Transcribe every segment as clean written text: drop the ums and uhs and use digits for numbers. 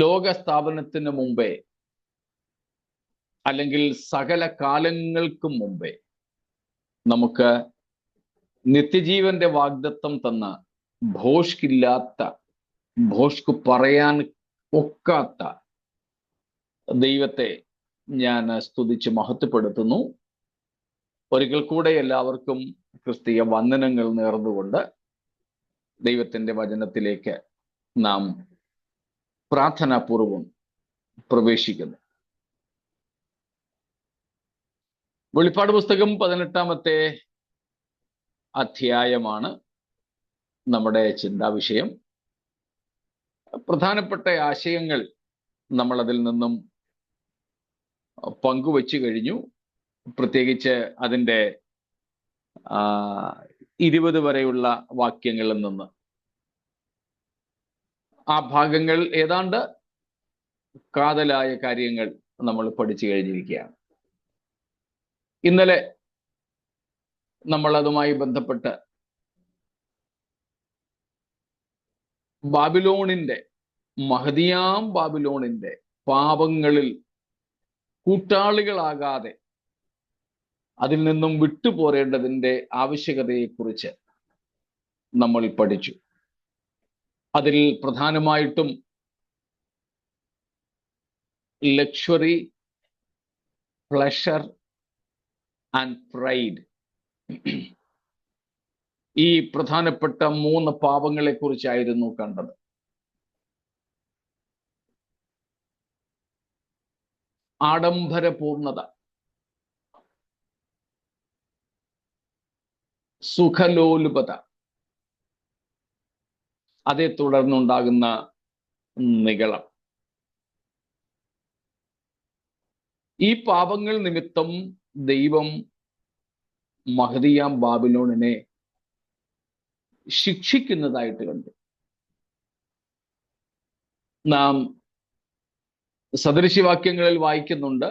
ലോക സ്ഥാപനത്തിന് മുമ്പേ, അല്ലെങ്കിൽ സകല കാലങ്ങൾക്കും മുമ്പേ നമുക്ക് നിത്യജീവന്റെ വാഗ്ദത്തം തന്ന, ഭോഷ്കില്ലാത്ത, ഭോഷ്ക് പറയാൻ ഒക്കാത്ത ദൈവത്തെ ഞാൻ സ്തുതിച്ച് മഹത്വപ്പെടുത്തുന്നു. ഒരിക്കൽ കൂടെ എല്ലാവർക്കും ക്രിസ്തീയ വന്ദനങ്ങൾ നേർന്നുകൊണ്ട് ദൈവത്തിൻ്റെ വചനത്തിലേക്ക് നാം പ്രാർത്ഥനാപൂർവം പ്രവേശിക്കുന്നു. വെളിപ്പാട് പുസ്തകം 18-ാമത്തെ അധ്യായമാണ് നമ്മുടെ ചിന്താവിഷയം. പ്രധാനപ്പെട്ട ആശയങ്ങൾ നമ്മൾ അതിൽ നിന്നും പങ്കുവച്ചു കഴിഞ്ഞു. പ്രത്യേകിച്ച് അതിൻ്റെ 20 വരെയുള്ള വാക്യങ്ങളിൽ നിന്ന് ആ ഭാഗങ്ങൾ ഏതാണ്ട് കാതലായ കാര്യങ്ങൾ നമ്മൾ പഠിച്ചു കഴിഞ്ഞിരിക്കുകയാണ്. ഇന്നലെ നമ്മൾ അതുമായി ബന്ധപ്പെട്ട് ബാബിലോണിന്റെ, മഹദിയാം ബാബിലോണിന്റെ പാപങ്ങളിൽ കൂട്ടാളികളാകാതെ അതിൽ നിന്നും വിട്ടുപോരേണ്ടതിൻ്റെ ആവശ്യകതയെക്കുറിച്ച് നമ്മൾ പഠിച്ചു. അതിൽ പ്രധാനമായിട്ടും ലക്ഷറി, പ്ലഷർ ആൻഡ് പ്രൈഡ്, ഈ പ്രധാനപ്പെട്ട 3 പാപങ്ങളെ കുറിച്ചായിരുന്നു കണ്ടത്. ആഡംബരപൂർണത, സുഖലോലുപത, അതേ തുടർന്നുണ്ടാകുന്ന നിഗളം. ഈ പാപങ്ങൾ നിമിത്തം ദൈവം മഹദിയാം ബാബിലോണിനെ ശിക്ഷിക്കുന്നതായിട്ട് കണ്ടു. നാം സദൃശവാക്യങ്ങളിൽ വായിക്കുന്നുണ്ട്,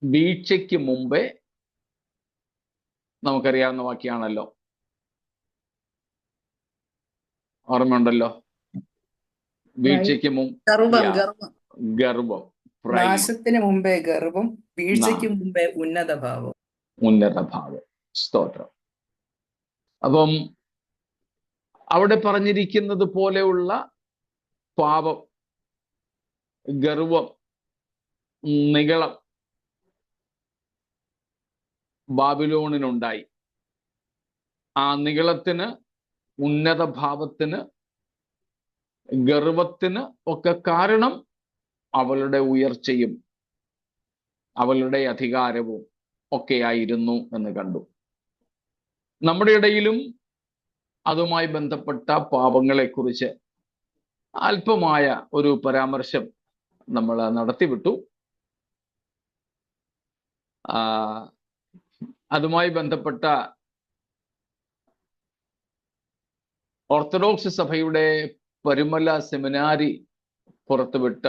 വീഴ്ചയ്ക്ക് മുമ്പേ, നമുക്കറിയാവുന്ന വാക്യാണല്ലോ, ഓർമ്മയുണ്ടല്ലോ, വീഴ്ചയ്ക്ക് ഗർവം, നാശത്തിന് മുമ്പേ ഗർവം, വീഴ്ചയ്ക്ക് മുമ്പേ ഉന്നതഭാവം. സ്തോത്രം. അപ്പം അവിടെ പറഞ്ഞിരിക്കുന്നത് പോലെയുള്ള പാപം, ഗർവം, നിഗളം ബാബിലോണിനുണ്ടായി. ആ നിഗളത്തിന്, ഉന്നതഭാവത്തിന്, ഗർവത്തിന് ഒക്കെ കാരണം അവളുടെ ഉയർച്ചയും അവളുടെ അധികാരവും ഒക്കെയായിരുന്നു എന്ന് കണ്ടു. നമ്മുടെ ഇടയിലും അതുമായി ബന്ധപ്പെട്ട പാപങ്ങളെക്കുറിച്ച് അല്പമായ ഒരു പരാമർശം നമ്മൾ നടത്തിവിട്ടു. അതുമായി ബന്ധപ്പെട്ട ഓർത്തഡോക്സ് സഭയുടെ പരുമല സെമിനാരി പുറത്തുവിട്ട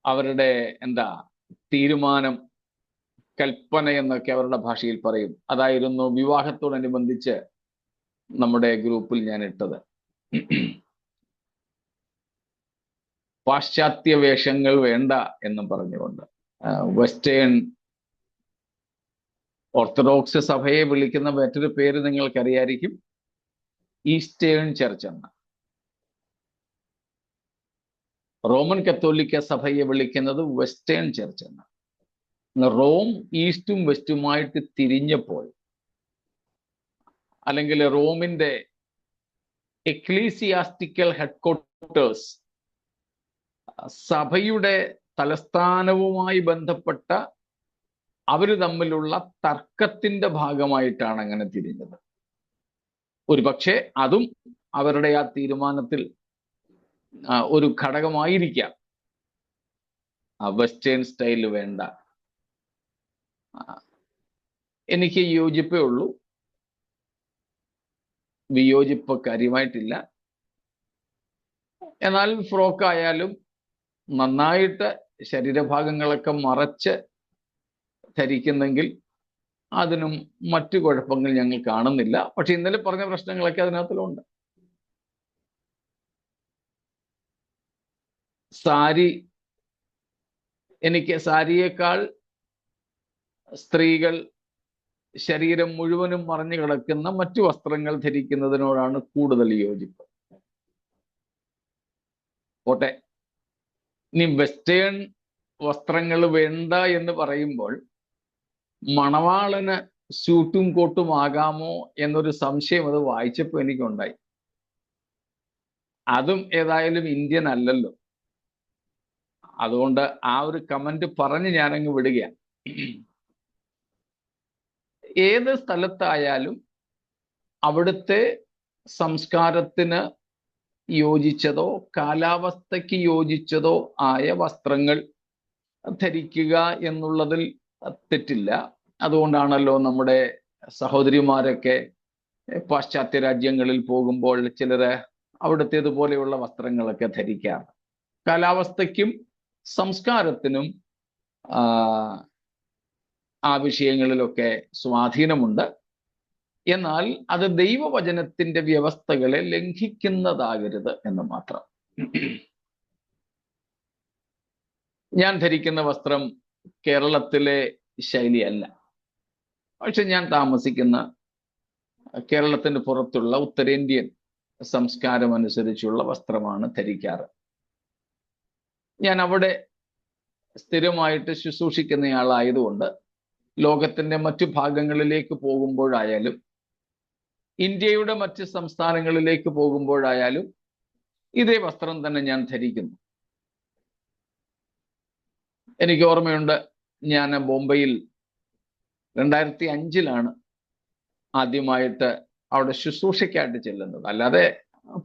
അവരുടെ തീരുമാനം, കൽപ്പന എന്നൊക്കെ അവരുടെ ഭാഷയിൽ പറയും. അതായിരുന്നു വിവാഹത്തോടനുബന്ധിച്ച് നമ്മുടെ ഗ്രൂപ്പിൽ ഞാൻ ഇട്ടത്. പാശ്ചാത്യ വേഷങ്ങൾ വേണ്ട എന്നും പറഞ്ഞുകൊണ്ട് വെസ്റ്റേൺ ഓർത്തഡോക്സ് സഭയെ വിളിക്കുന്ന മറ്റൊരു പേര് നിങ്ങൾക്കറിയായിരിക്കും, ഈസ്റ്റേൺ ചർച്ച് എന്ന. റോമൻ കത്തോലിക്ക സഭയെ വിളിക്കുന്നത് വെസ്റ്റേൺ ചർച്ച് എന്ന. റോം ഈസ്റ്റും വെസ്റ്റുമായിട്ട് തിരിഞ്ഞപ്പോൾ, അല്ലെങ്കിൽ റോമിന്റെ എക്ലീസിയാസ്റ്റിക്കൽ ഹെഡ്ക്വാർട്ടേഴ്സ്, സഭയുടെ തലസ്ഥാനവുമായി ബന്ധപ്പെട്ട അവർ തമ്മിലുള്ള തർക്കത്തിന്റെ ഭാഗമായിട്ടാണ് അങ്ങനെ തിരിഞ്ഞത്. ഒരുപക്ഷെ അതും അവരുടെ ആ തീരുമാനത്തിൽ ഒരു ഘടകമായിരിക്കാം. വെസ്റ്റേൺ സ്റ്റൈൽ വേണ്ട. എനിക്ക് യോജിപ്പേ ഉള്ളൂ, വിയോജിപ്പ് കാര്യമായിട്ടില്ല. എന്നാൽ ഫ്രോക്കായാലും നന്നായിട്ട് ശരീരഭാഗങ്ങളൊക്കെ മറച്ച് ധരിക്കുന്നെങ്കിൽ അതിനും മറ്റു കുഴപ്പങ്ങൾ ഞങ്ങൾ കാണുന്നില്ല. പക്ഷെ ഇന്നലെ പറഞ്ഞ പ്രശ്നങ്ങളൊക്കെ അതിനകത്തിലുണ്ട്. സാരി, എനിക്ക് സാരിയേക്കാൾ സ്ത്രീകൾ ശരീരം മുഴുവനും മറഞ്ഞു കിടക്കുന്ന മറ്റു വസ്ത്രങ്ങൾ ധരിക്കുന്നതിനോടാണ് കൂടുതൽ യോജിപ്പ്. പോട്ടെ, ഇനി വെസ്റ്റേൺ വസ്ത്രങ്ങൾ വേണ്ട എന്ന് പറയുമ്പോൾ മണവാളന് സ്യൂട്ടും കോട്ടും ആകാമോ എന്നൊരു സംശയം അത് വായിച്ചപ്പോൾ എനിക്കുണ്ടായി. അതും ഏതായാലും ഇന്ത്യൻ അല്ലല്ലോ. അതുകൊണ്ട് ആ ഒരു കമന്റ് പറഞ്ഞ് ഞാനങ്ങ് വിടുകയാണ്. ഏത് സ്ഥലത്തായാലും അവിടുത്തെ സംസ്കാരത്തിന് യോജിച്ചതോ കാലാവസ്ഥയ്ക്ക് യോജിച്ചതോ ആയ വസ്ത്രങ്ങൾ ധരിക്കുക എന്നുള്ളതിൽ തെറ്റില്ല. അതുകൊണ്ടാണല്ലോ നമ്മുടെ സഹോദരിമാരൊക്കെ പാശ്ചാത്യ രാജ്യങ്ങളിൽ പോകുമ്പോൾ ചിലര് അവിടുത്തേതുപോലെയുള്ള വസ്ത്രങ്ങളൊക്കെ ധരിക്കാറ്. കാലാവസ്ഥയ്ക്കും സംസ്കാരത്തിനും ആ വിഷയങ്ങളിലൊക്കെ സ്വാധീനമുണ്ട്. എന്നാൽ അത് ദൈവവചനത്തിന്റെ വ്യവസ്ഥകളെ ലംഘിക്കുന്നതാകരുത് എന്ന് മാത്രം. ഞാൻ ധരിക്കുന്ന വസ്ത്രം കേരളത്തിലെ ശൈലിയല്ല. പക്ഷെ ഞാൻ താമസിക്കുന്ന കേരളത്തിന് പുറത്തുള്ള ഉത്തരേന്ത്യൻ സംസ്കാരം അനുസരിച്ചുള്ള വസ്ത്രമാണ് ധരിക്കാറ്. ഞാൻ അവിടെ സ്ഥിരമായിട്ട് ശുശ്രൂഷിക്കുന്നയാളായതുകൊണ്ട് ലോകത്തിന്റെ മറ്റു ഭാഗങ്ങളിലേക്ക് പോകുമ്പോഴായാലും ഇന്ത്യയുടെ മറ്റ് സംസ്ഥാനങ്ങളിലേക്ക് പോകുമ്പോഴായാലും ഇതേ വസ്ത്രം തന്നെ ഞാൻ ധരിക്കുന്നു. എനിക്ക് ഓർമ്മയുണ്ട്, ഞാൻ ബോംബെയിൽ 2005 ആദ്യമായിട്ട് അവിടെ ശുശ്രൂഷയ്ക്കായിട്ട് ചെല്ലുന്നത്. അല്ലാതെ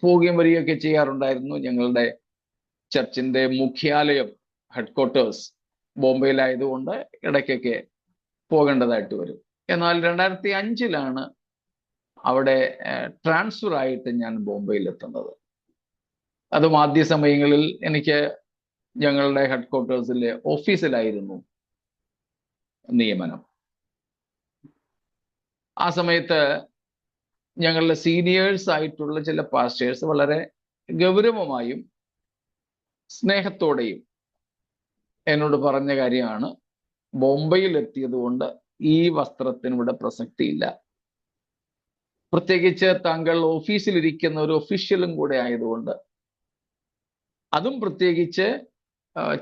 പോവുകയും വരികയൊക്കെ ചെയ്യാറുണ്ടായിരുന്നു. ഞങ്ങളുടെ ചർച്ചിന്റെ മുഖ്യാലയം, ഹെഡ്ക്വാർട്ടേഴ്സ് ബോംബെയിലായതുകൊണ്ട് ഇടയ്ക്കൊക്കെ പോകേണ്ടതായിട്ട് വരും. എന്നാൽ 2005 അവിടെ ട്രാൻസ്ഫർ ആയിട്ട് ഞാൻ ബോംബെയിൽ എത്തുന്നത്. അതും ആദ്യ സമയങ്ങളിൽ എനിക്ക് ഞങ്ങളുടെ ഹെഡ്ക്വാർട്ടേഴ്സിലെ ഓഫീസിലായിരുന്നു നിയമനം. ആ സമയത്ത് ഞങ്ങളുടെ സീനിയേഴ്സ് ആയിട്ടുള്ള ചില പാസ്റ്റേഴ്സ് വളരെ ഗൗരവമായും സ്നേഹത്തോടെയും എന്നോട് പറഞ്ഞ കാര്യമാണ്, ബോംബെയിൽ എത്തിയത് കൊണ്ട് ഈ വസ്ത്രത്തിന് ഇവിടെ പ്രസക്തിയില്ല. പ്രത്യേകിച്ച് താങ്കൾ ഓഫീസിലിരിക്കുന്ന ഒരു ഒഫീഷ്യലും കൂടെ ആയതുകൊണ്ട്, അതും പ്രത്യേകിച്ച്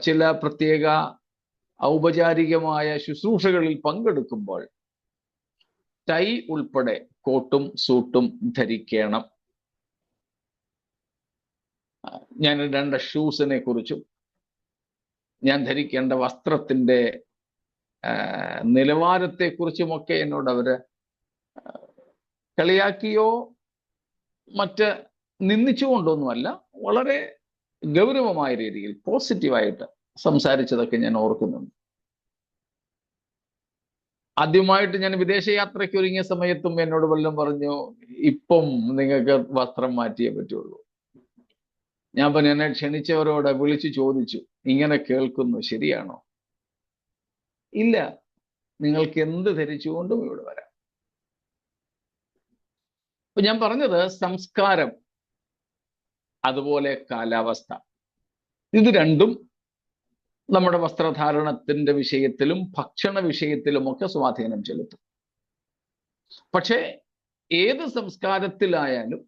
ചില പ്രത്യേക ഔപചാരികമായ ശുശ്രൂഷകളിൽ പങ്കെടുക്കുമ്പോൾ ടൈ ഉൾപ്പെടെ കോട്ടും സൂട്ടും ധരിക്കണം. ഞാൻ ഇടേണ്ട ഷൂസിനെ കുറിച്ചും ഞാൻ ധരിക്കേണ്ട വസ്ത്രത്തിന്റെ നിലവാരത്തെക്കുറിച്ചുമൊക്കെ എന്നോട് അവര് കളിയാക്കിയോ മറ്റ് നിന്ദിച്ചുകൊണ്ടൊന്നുമല്ല, വളരെ ഗൗരവമായ രീതിയിൽ പോസിറ്റീവായിട്ട് സംസാരിച്ചതൊക്കെ ഞാൻ ഓർക്കുന്നുണ്ട്. ആദ്യമായിട്ട് ഞാൻ വിദേശയാത്രയ്ക്ക് ഒരുങ്ങിയ സമയത്തും എന്നോട് വല്ലതും പറഞ്ഞു, ഇപ്പം നിങ്ങൾക്ക് വസ്ത്രം മാറ്റിയേ പറ്റുള്ളൂ. ഞാൻ പിന്നെ എന്നെ ക്ഷണിച്ചവരോട് വിളിച്ചു ചോദിച്ചു, ഇങ്ങനെ കേൾക്കുന്നു ശരിയാണോ? ഇല്ല, നിങ്ങൾക്ക് എന്ത് ധരിച്ചുകൊണ്ടും ഇവിടെ വരാം. അപ്പൊ ഞാൻ പറഞ്ഞത്, സംസ്കാരം അതുപോലെ കാലാവസ്ഥ, ഇത് രണ്ടും നമ്മുടെ വസ്ത്രധാരണത്തിന്റെ വിഷയത്തിലും ഭക്ഷണ വിഷയത്തിലുമൊക്കെ സ്വാധീനം ചെലുത്തും. പക്ഷേ ഏത് സംസ്കാരത്തിലായാലും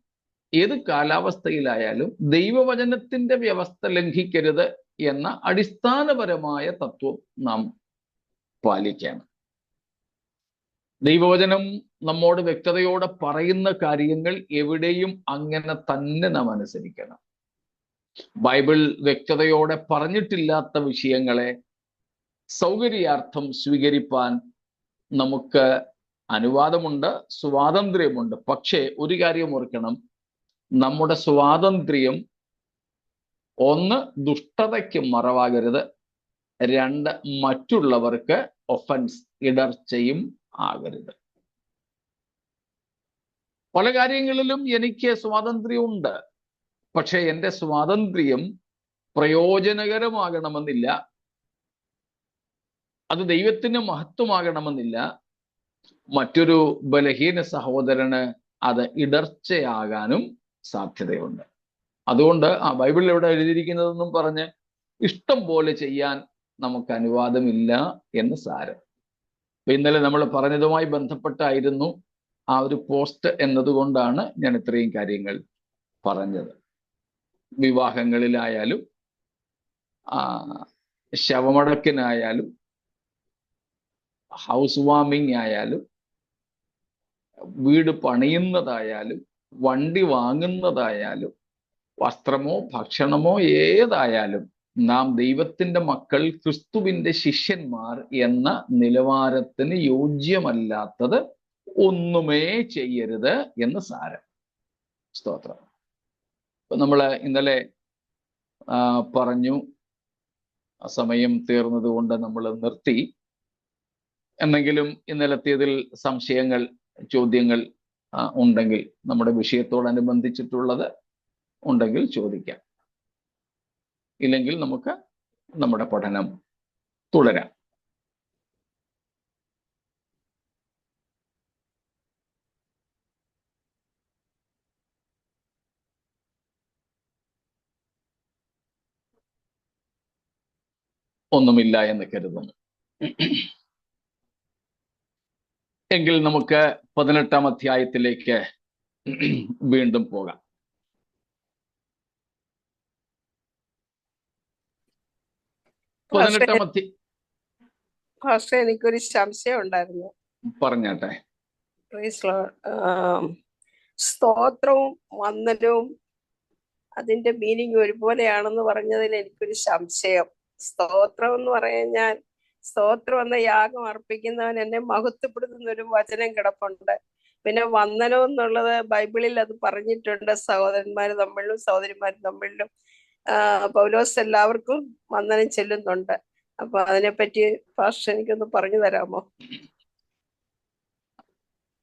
ഏത് കാലാവസ്ഥയിലായാലും ദൈവവചനത്തിന്റെ വ്യവസ്ഥ ലംഘിക്കരുത് എന്ന അടിസ്ഥാനപരമായ തത്വം നാം പാലിക്കണം. ദൈവവചനം നമ്മോട് വ്യക്തതയോടെ പറയുന്ന കാര്യങ്ങൾ എവിടെയും അങ്ങനെ തന്നെ നാം അനുസരിക്കണം. ബൈബിൾ വ്യക്തതയോടെ പറഞ്ഞിട്ടില്ലാത്ത വിഷയങ്ങളെ സൗകര്യാർത്ഥം സ്വീകരിപ്പാൻ നമുക്ക് അനുവാദമുണ്ട്, സ്വാതന്ത്ര്യമുണ്ട്. പക്ഷേ ഒരു കാര്യം ഓർക്കണം, നമ്മുടെ സ്വാതന്ത്ര്യം ഒന്ന് ദുഷ്ടതയ്ക്ക് മറവാകരുത്, രണ്ട് മറ്റുള്ളവർക്ക് ഒഫൻസ്, ഇടർച്ചയും ആകരുത്. പല കാര്യങ്ങളിലും എനിക്ക് സ്വാതന്ത്ര്യമുണ്ട്, പക്ഷെ എൻ്റെ സ്വാതന്ത്ര്യം പ്രയോജനകരമാകണമെന്നില്ല, അത് ദൈവത്തിന് മഹത്വമാകണമെന്നില്ല. മറ്റൊരു ബലഹീന സഹോദരന് അത് ഇടർച്ചയാകാനും സാധ്യതയുണ്ട്. അതുകൊണ്ട് ബൈബിളിൽ എവിടെ എഴുതിയിരിക്കുന്നതെന്നും പറഞ്ഞ് ഇഷ്ടം പോലെ ചെയ്യാൻ നമുക്ക് അനുവാദമില്ല എന്ന് സാരം. അപ്പൊ ഇന്നലെ നമ്മൾ പറഞ്ഞതുമായി ബന്ധപ്പെട്ടായിരുന്നു ആ ഒരു പോസ്റ്റ് എന്നതുകൊണ്ടാണ് ഞാൻ ഇത്രയും കാര്യങ്ങൾ പറഞ്ഞത്. വിവാഹങ്ങളിലായാലും ശവമടക്കിനായാലും ഹൗസ് വാമിംഗ് ആയാലും വീട് പണിയുന്നതായാലും വണ്ടി വാങ്ങുന്നതായാലും വസ്ത്രമോ ഭക്ഷണമോ ഏതായാലും നാം ദൈവത്തിന്റെ മക്കൾ, ക്രിസ്തുവിന്റെ ശിഷ്യന്മാർ എന്ന നിലവാരത്തിന് യോജ്യമല്ലാത്തത് ഒന്നുമേ ചെയ്യരുത് എന്ന് സാരം. സ്തോത്രം. ഇപ്പൊ നമ്മള് ഇന്നലെ പറഞ്ഞു, സമയം തീർന്നത് കൊണ്ട് നമ്മൾ നിർത്തി. എന്നെങ്കിലും ഇന്നലത്തേതിൽ സംശയങ്ങൾ, ചോദ്യങ്ങൾ ഉണ്ടെങ്കിൽ, നമ്മുടെ വിഷയത്തോടനുബന്ധിച്ചിട്ടുള്ളത് ഉണ്ടെങ്കിൽ ചോദിക്കാം. ഇല്ലെങ്കിൽ നമുക്ക് നമ്മുടെ പഠനം തുടരാം. ഒന്നുമില്ല എന്ന് കരുതുന്നു. എങ്കിൽ നമുക്ക് 18-ാം അധ്യായത്തിലേക്ക് വീണ്ടും പോകാം. എനിക്കൊരു സംശയം ഉണ്ടായിരുന്നു. പറഞ്ഞാട്ടെ. സ്തോത്രവും വന്ദനവും അതിന്റെ മീനിങ് ഒരുപോലെയാണെന്ന് പറഞ്ഞതിൽ എനിക്കൊരു സംശയം. സ്തോത്രം എന്ന് പറഞ്ഞാൽ, സ്തോത്രം എന്ന യാഗം അർപ്പിക്കുന്നവൻ എന്നെ മഹത്വപ്പെടുത്തുന്ന ഒരു വചനം കിടപ്പുണ്ട്. പിന്നെ വന്ദനം എന്നുള്ളത് ബൈബിളിൽ അത് പറഞ്ഞിട്ടുണ്ട്. സഹോദരന്മാർ തമ്മിലും സഹോദരിമാർ തമ്മിലും പൗലോസ് എല്ലാവർക്കും വന്ദനം ചെല്ലുന്നുണ്ട്. അപ്പൊ അതിനെപ്പറ്റി ഫാസ്റ്റ് എനിക്കൊന്ന് പറഞ്ഞു തരാമോ?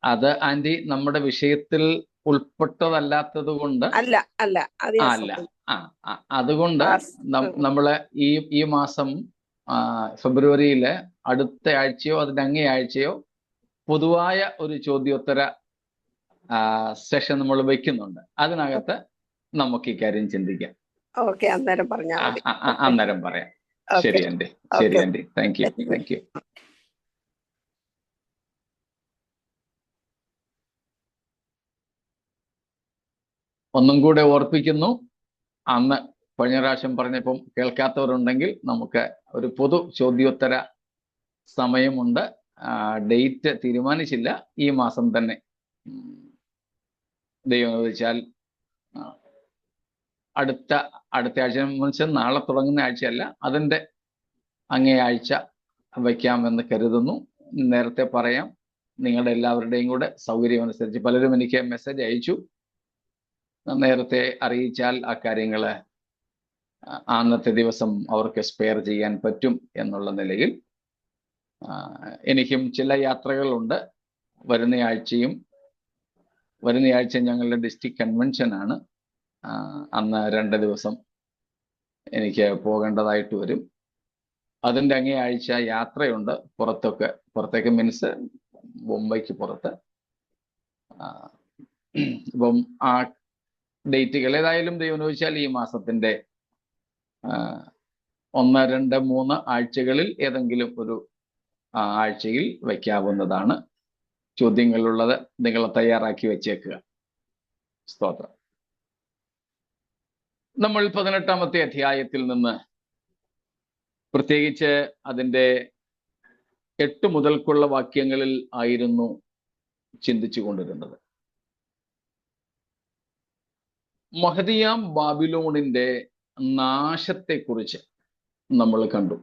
അത് ആന്റി നമ്മുടെ വിഷയത്തിൽ ഉൾപ്പെട്ടതല്ലാത്തത് കൊണ്ട് അല്ല അതുകൊണ്ട് നമ്മള് ഈ മാസം ഫെബ്രുവരിയിലെ അടുത്ത ആഴ്ചയോ അതിന്റെ അങ്ങേ ആഴ്ചയോ പൊതുവായ ഒരു ചോദ്യോത്തര സെഷൻ നമ്മൾ വെക്കുന്നുണ്ട്. അതിനകത്ത് നമുക്ക് ഈ കാര്യം ചിന്തിക്കാം. അന്നേരം പറഞ്ഞാൽ അന്നേരം പറയാം. ശരി ആന്റി, ശരി ആന്റി. Thank you. ഒന്നും കൂടെ ഓർപ്പിക്കുന്നു, അന്ന് കഴിഞ്ഞ പ്രാവശ്യം പറഞ്ഞപ്പം കേൾക്കാത്തവരുണ്ടെങ്കിൽ നമുക്ക് ഒരു പൊതു ചോദ്യോത്തര സമയമുണ്ട്. ഡേറ്റ് തീരുമാനിച്ചില്ല. ഈ മാസം തന്നെ ദൈവം ചോദിച്ചാൽ അടുത്ത ആഴ്ച വെച്ചാൽ നാളെ തുടങ്ങുന്ന ആഴ്ചയല്ല, അതിൻ്റെ അങ്ങേ ആഴ്ച വയ്ക്കാമെന്ന് കരുതുന്നു. നേരത്തെ പറയാം, നിങ്ങളുടെ എല്ലാവരുടെയും കൂടെ സൗകര്യം അനുസരിച്ച്. പലരും എനിക്ക് മെസ്സേജ് അയച്ചു, നേരത്തെ അറിയിച്ചാൽ ആ കാര്യങ്ങൾ അന്നത്തെ ദിവസം അവർക്ക് സ്പെയർ ചെയ്യാൻ പറ്റും എന്നുള്ള നിലയിൽ. എനിക്കും ചില യാത്രകളുണ്ട്. വരുന്ന ആഴ്ച ഞങ്ങളുടെ ഡിസ്ട്രിക്ട് കൺവെൻഷനാണ്. അന്ന് 2 ദിവസം എനിക്ക് പോകേണ്ടതായിട്ട് വരും. അതിൻ്റെ അങ്ങേ ആഴ്ച യാത്രയുണ്ട് പുറത്തേക്ക് മീൻസ് മുംബൈക്ക് പുറത്ത്. അപ്പം ആ ഡേറ്റുകൾ ഏതായാലും ദൈവം ചോദിച്ചാൽ ഈ മാസത്തിന്റെ 1, 2, 3 ആഴ്ചകളിൽ ഏതെങ്കിലും ഒരു ആഴ്ചയിൽ വയ്ക്കാവുന്നതാണ്. ചോദ്യങ്ങളുള്ളത് നിങ്ങൾ തയ്യാറാക്കി വെച്ചേക്കുക. സ്തോത്രം. നമ്മൾ 18-ാമത്തെ അധ്യായത്തിൽ നിന്ന് പ്രത്യേകിച്ച് അതിൻ്റെ 8 മുതൽക്കുള്ള വാക്യങ്ങളിൽ ആയിരുന്നു ചിന്തിച്ചു കൊണ്ടിരുന്നത്. മഹദിയാം ബാബിലോണിന്റെ നാശത്തെക്കുറിച്ച് നമ്മൾ കണ്ടു.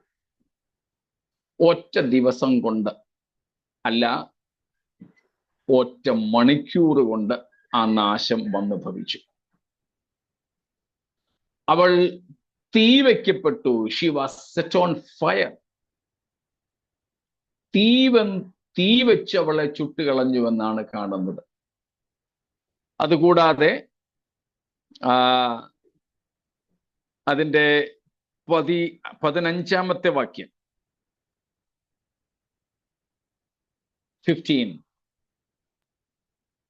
ഒറ്റ ദിവസം കൊണ്ട് അല്ല, ഒറ്റ മണിക്കൂർ കൊണ്ട് ആ നാശം വന്നു ഭവിച്ചു. അവൾ തീ വയ്ക്കപ്പെട്ടു. She was set on fire. തീ വെച്ച് അവളെ ചുട്ടുകളഞ്ഞുവെന്നാണ് കാണുന്നത്. അതുകൂടാതെ അതിൻ്റെ 15-ാമത്തെ വാക്യം 15.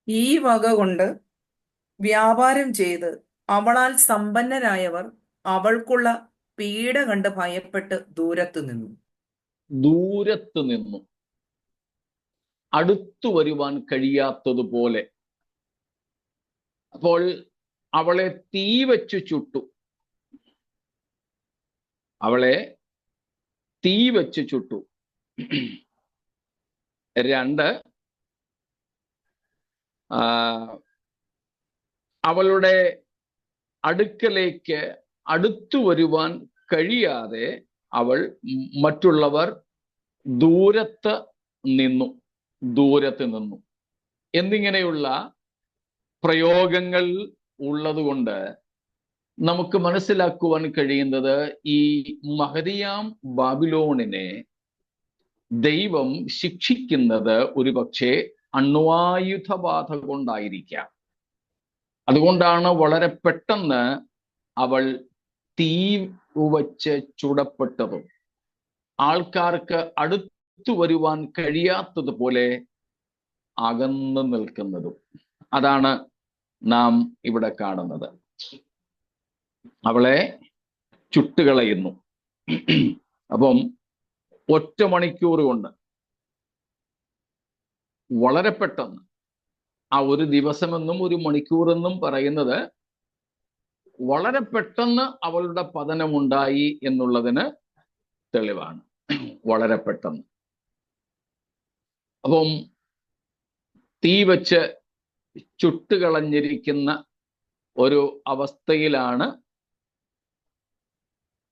ഈ വക കൊണ്ട് വ്യാപാരം ചെയ്ത് അവളാൽ സമ്പന്നരായവർ അവൾക്കുള്ള പീഡ കണ്ട് ഭയപ്പെട്ട് ദൂരത്ത് നിന്നു. ദൂരത്ത് നിന്നു, അടുത്തു വരുവാൻ കഴിയാത്തതുപോലെ. അപ്പോൾ അവളെ തീ വെച്ചു ചുട്ടു, അവളെ തീ വെച്ച് ചുട്ടു. 2, അവളുടെ അടുക്കലേക്ക് അടുത്തു വരുവാൻ കഴിയാതെ മറ്റുള്ളവർ ദൂരത്ത് നിന്നു എന്നിങ്ങനെയുള്ള പ്രയോഗങ്ങൾ ഉള്ളതുകൊണ്ട് നമുക്ക് മനസ്സിലാക്കുവാൻ കഴിയുന്നത് ഈ മഹതിയാം ബാബിലോണിനെ ദൈവം ശിക്ഷിക്കുന്നത് ഒരുപക്ഷെ അണ്വായുധബാധ കൊണ്ടായിരിക്കാം. അതുകൊണ്ടാണ് വളരെ പെട്ടെന്ന് അവൾ തീ വച്ച് ചുടപ്പെട്ടതും ആൾക്കാർക്ക് അടുത്തു വരുവാൻ കഴിയാത്തതുപോലെ അകന്നു നിൽക്കുന്നതും. അതാണ് നാം ഇവിടെ കാണുന്നത്. അവളെ ചുട്ടുകളയുന്നു. അപ്പം 1 മണിക്കൂർ കൊണ്ട്, വളരെ പെട്ടെന്ന്, ആ ഒരു ദിവസമെന്നും 1 മണിക്കൂറെന്നും പറയുന്നത് വളരെ പെട്ടെന്ന് അവളുടെ പതനമുണ്ടായി എന്നുള്ളതിന് തെളിവാണ്. വളരെ പെട്ടെന്ന്. അപ്പം തീ വച്ച് ചുട്ടുകളഞ്ഞിരിക്കുന്ന ഒരു അവസ്ഥയിലാണ്.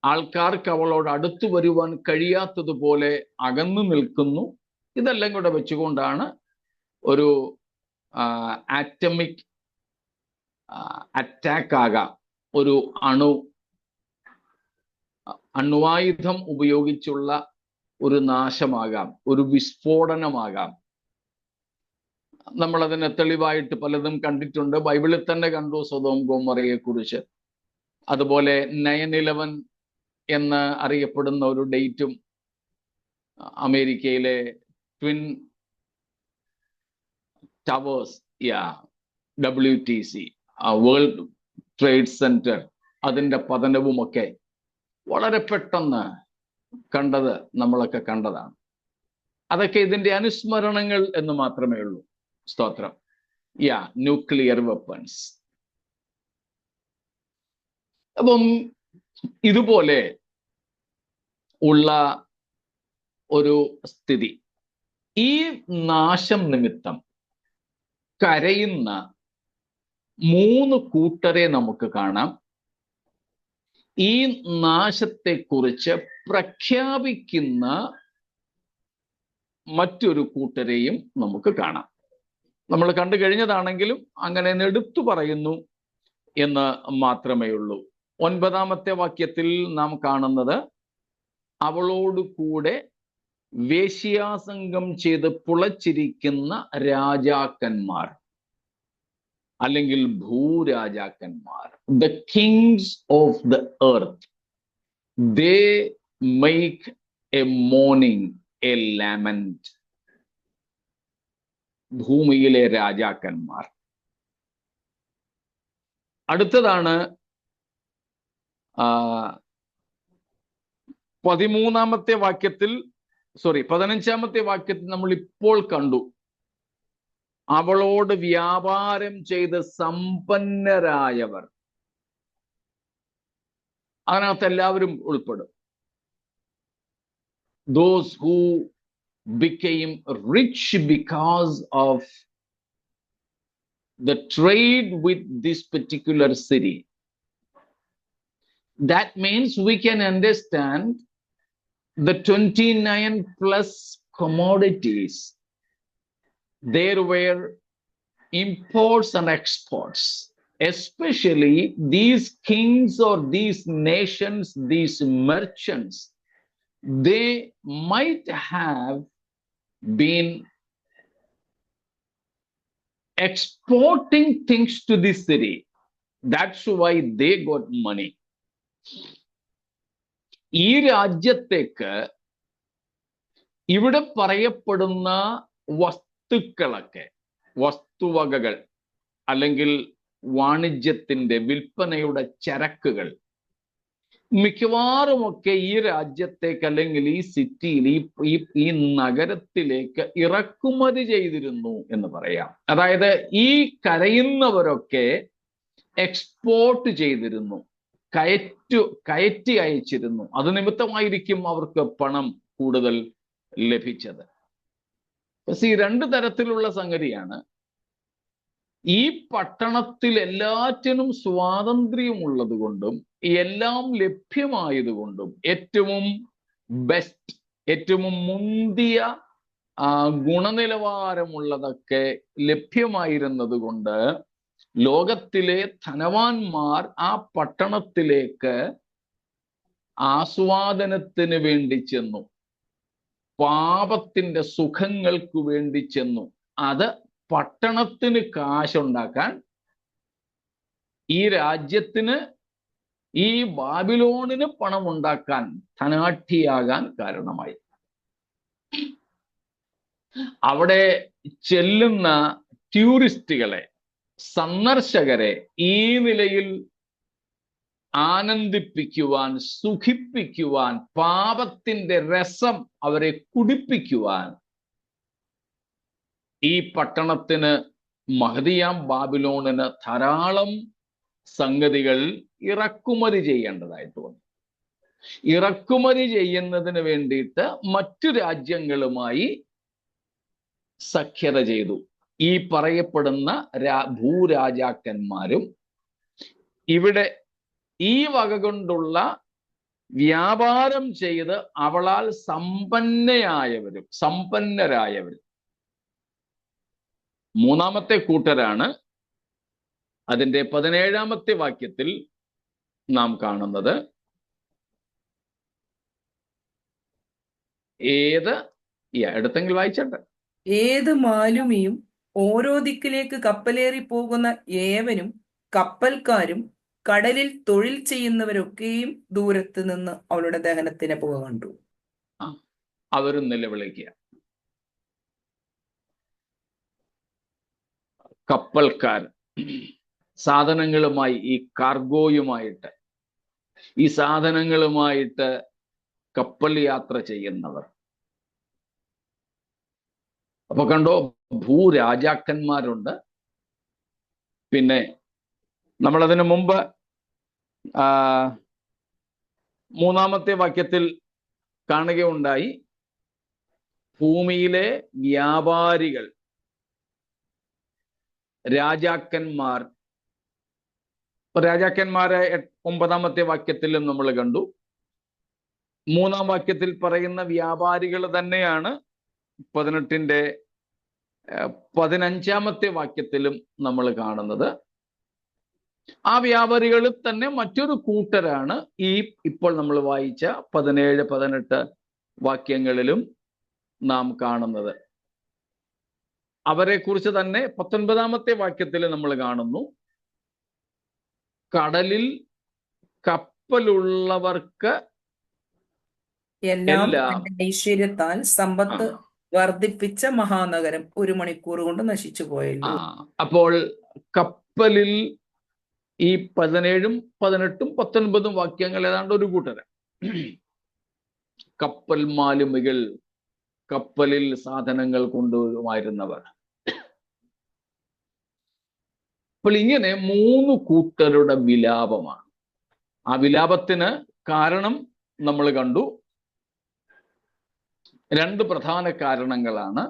ആൾക്കാർക്ക് അവളോട് അടുത്തു വരുവാൻ കഴിയാത്തതുപോലെ അകന്നു നിൽക്കുന്നു. ഇതെല്ലാം കൂടെ വെച്ചുകൊണ്ടാണ് ഒരു ആറ്റമിക് അറ്റാക്ക് ആകാം, ഒരു അണ്വായുധം ഉപയോഗിച്ചുള്ള ഒരു നാശമാകാം, ഒരു വിസ്ഫോടനമാകാം. നമ്മളതിനെ തെളിവായിട്ട് പലതും കണ്ടിട്ടുണ്ട്. ബൈബിളിൽ തന്നെ കണ്ടു സൊദോം ഗൊമോറയെ കുറിച്ച്. അതുപോലെ 9/11 എന്ന് അറിയപ്പെടുന്ന ഒരു ഡേറ്റും അമേരിക്കയിലെ twin towers, WTC, world trade centre, അതിൻ്റെ പതനവുമൊക്കെ വളരെ പെട്ടെന്ന് നമ്മളൊക്കെ കണ്ടതാണ്. അതൊക്കെ ഇതിൻ്റെ അനുസ്മരണങ്ങൾ എന്ന് മാത്രമേ ഉള്ളൂ. സ്തോത്രം. Nuclear weapons. അപ്പം ഇതുപോലെ ഉള്ള ഒരു സ്ഥിതി, ഈ നാശം നിമിത്തം കരയുന്ന 3 കൂട്ടരെ നമുക്ക് കാണാം. ഈ നാശത്തെക്കുറിച്ച് പ്രഖ്യാപിക്കുന്ന മറ്റൊരു കൂട്ടരെയും നമുക്ക് കാണാം. നമ്മൾ കണ്ടു കഴിഞ്ഞതാണെങ്കിലും അങ്ങനെ എടുത്തു പറയുന്നു എന്ന് മാത്രമേ ഉള്ളൂ. 9-ാമത്തെ വാക്യത്തിൽ നാം കാണുന്നത്, അവളോട് കൂടെ വേശ്യാസംഗം ചെയ്ത് പുളച്ചിരിക്കുന്ന രാജാക്കന്മാർ, അല്ലെങ്കിൽ ഭൂരാജാക്കന്മാർ, the kings of the earth, they make a mourning, a lament. ഭൂമിയിലെ രാജാക്കന്മാർ. അടുത്തതാണ് 15-ാമത്തെ വാക്യത്തിൽ നമ്മൾ ഇപ്പോൾ കണ്ടു, അവളോട് വ്യാപാരം ചെയ്ത് സമ്പന്നരായവർ. അതിനകത്ത് എല്ലാവരും ഉൾപ്പെടും. Those who became rich because of the trade with this particular city. That means we can understand the 29 plus commodities. There were imports and exports. Especially these kings or these nations, these merchants, they might have been exporting things to this city. That's why they got money. ഈ രാജ്യത്തേക്ക് ഇവിടെ പറയപ്പെടുന്ന വസ്തുവകകൾ അല്ലെങ്കിൽ വാണിജ്യത്തിന്റെ വിൽപ്പനയുടെ ചരക്കുകൾ മിക്കവാറുമൊക്കെ ഈ രാജ്യത്തേക്ക് അല്ലെങ്കിൽ ഈ സിറ്റിയിൽ ഈ നഗരത്തിലേക്ക് ഇറക്കുമതി ചെയ്തിരുന്നു എന്ന് പറയാം. അതായത് ഈ കരയുന്നവരൊക്കെ എക്സ്പോർട്ട് ചെയ്തിരുന്നു, കയറ്റി അയച്ചിരുന്നു. അത് നിമിത്തമായിരിക്കും അവർക്ക് പണം കൂടുതൽ ലഭിച്ചത്. ഈ രണ്ട് തരത്തിലുള്ള സംഗതിയാണ്. ഈ പട്ടണത്തിൽ എല്ലാറ്റിനും സ്വാതന്ത്ര്യമുള്ളത് കൊണ്ടും എല്ലാം ലഭ്യമായതുകൊണ്ടും ഏറ്റവും ബെസ്റ്റ്, ഏറ്റവും മുന്തിയ ഗുണനിലവാരമുള്ളതൊക്കെ ലഭ്യമായിരുന്നത് കൊണ്ട് ലോകത്തിലെ ധനവാന്മാർ ആ പട്ടണത്തിലേക്ക് ആസ്വാദനത്തിന് വേണ്ടി ചെന്നു, പാപത്തിന്റെ സുഖങ്ങൾക്ക് വേണ്ടി ചെന്നു. അത് പട്ടണത്തിന് കാശുണ്ടാക്കാൻ, ഈ രാജ്യത്തിന്, ഈ ബാബിലോണിന് പണം ഉണ്ടാക്കാൻ, ധനാഢ്യയാകാൻ കാരണമായി. അവിടെ ചെല്ലുന്ന ടൂറിസ്റ്റുകളെ, സന്ദർശകരെ ഈ നിലയിൽ ആനന്ദിപ്പിക്കുവാൻ, സുഖിപ്പിക്കുവാൻ, പാപത്തിന്റെ രസം അവരെ കുടിപ്പിക്കുവാൻ ഈ പട്ടണത്തിന്, മഹദിയാം ബാബിലോണിന് ധാരാളം സംഗതികൾ ഇറക്കുമതി ചെയ്യേണ്ടതായിട്ട് വന്നു. ഇറക്കുമതി ചെയ്യുന്നതിന് വേണ്ടിയിട്ട് മറ്റു രാജ്യങ്ങളുമായി സഖ്യത ചെയ്തു. ഈ പറയപ്പെടുന്ന ഭൂരാജാക്കന്മാരും ഇവിടെ ഈ വക കൊണ്ടുള്ള വ്യാപാരം ചെയ്ത് അവളാൽ സമ്പന്നരായവരും മൂന്നാമത്തെ കൂട്ടരാണ് അതിൻ്റെ 17-ാമത്തെ വാക്യത്തിൽ നാം കാണുന്നത്. എടുത്തെങ്കിൽ വായിച്ചട്ടെ. ഏത് മാലുമിയും ഓരോ ദിക്കിലേക്ക് കപ്പലേറി പോകുന്ന ഏവനും കപ്പൽക്കാരും കടലിൽ തൊഴിൽ ചെയ്യുന്നവരൊക്കെയും ദൂരത്ത് നിന്ന് അവളുടെ ദഹനത്തിന് പുക കണ്ടു. അവരും നിലവിളിക്കുക. കപ്പൽക്കാർ സാധനങ്ങളുമായി, ഈ കാർഗോയുമായിട്ട്, ഈ സാധനങ്ങളുമായിട്ട് കപ്പൽ യാത്ര ചെയ്യുന്നവർ. അപ്പൊ കണ്ടോ, ഭൂരാജാക്കന്മാരുണ്ട്. പിന്നെ നമ്മളതിനു മുമ്പ് 3-ാമത്തെ വാക്യത്തിൽ കാണുകയുണ്ടായി, ഭൂമിയിലെ വ്യാപാരികൾ, രാജാക്കന്മാർ. രാജാക്കന്മാരെ 9-ാമത്തെ വാക്യത്തിലും നമ്മൾ കണ്ടു. 3-ാം വാക്യത്തിൽ പറയുന്ന വ്യാപാരികൾ തന്നെയാണ് 18-ന്റെ 15-ാമത്തെ വാക്യത്തിലും നമ്മൾ കാണുന്നത്. ആ വ്യാപാരികളിൽ തന്നെ മറ്റൊരു കൂട്ടരാണ് ഇപ്പോൾ നമ്മൾ വായിച്ച 17, 18 വാക്യങ്ങളിലും നാം കാണുന്നത്. അവരെ കുറിച്ച് തന്നെ 19-ാമത്തെ വാക്യത്തിൽ നമ്മൾ കാണുന്നു. കടലിൽ കപ്പലുള്ളവർക്ക് എല്ലാം ഐശ്വര്യത്താൽ സമ്പത്ത് വർദ്ധിപ്പിച്ച മഹാനഗരം 1 മണിക്കൂർ കൊണ്ട് നശിച്ചു പോയല്ലോ. അപ്പോൾ കപ്പലിൽ ഈ 17, 18, 19 വാക്യങ്ങൾ ഏതാണ്ട് ഒരു കൂട്ടര് കപ്പൽ മാലുമികൾ, കപ്പലിൽ സാധനങ്ങൾ കൊണ്ടുവരുമായിരുന്നവർ. അപ്പോൾ ഇങ്ങനെ 3 കൂട്ടരുടെ വിലാപമാണ്. ആ വിലാപത്തിന് കാരണം നമ്മൾ കണ്ടു. 2 പ്രധാന കാരണങ്ങളാണ്.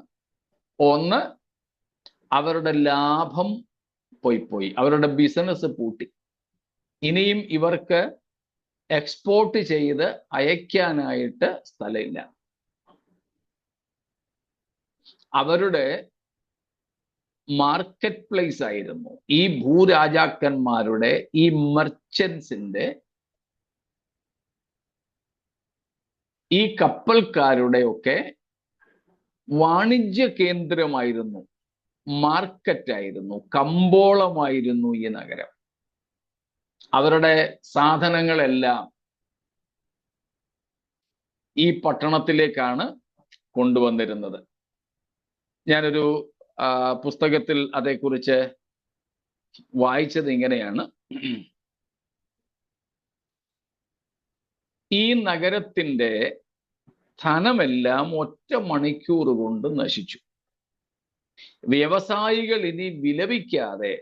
ഒന്ന്, അവരുടെ ലാഭം പോയി, അവരുടെ ബിസിനസ് പൂട്ടി. ഇനിയും ഇവർക്ക് എക്സ്പോർട്ട് ചെയ്ത് അയക്കാനായിട്ട് സ്ഥലമില്ല. അവരുടെ മാർക്കറ്റ് പ്ലേസ് ആയിരുന്നു ഈ ഭൂരാജാക്കന്മാരുടെ, ഈ മെർച്ചൻസിന്റെ, ഈ കപ്പൽക്കാരുടെ ഒക്കെ വാണിജ്യ കേന്ദ്രമായിരുന്നു, മാർക്കറ്റായിരുന്നു, കമ്പോളമായിരുന്നു ഈ നഗരം. അവരുടെ സാധനങ്ങളെല്ലാം ഈ പട്ടണത്തിലേക്കാണ് കൊണ്ടുവന്നിരുന്നത്. ഞാനൊരു പുസ്തകത്തിൽ അതേക്കുറിച്ച് വായിച്ചത് ഇങ്ങനെയാണ്. ഈ നഗരത്തിന്റെ ധനമെല്ലാം ഒറ്റ മണിക്കൂർ കൊണ്ട് നശിച്ചു. വ്യവസായികൾ ഇനി വിലപിക്കാതെ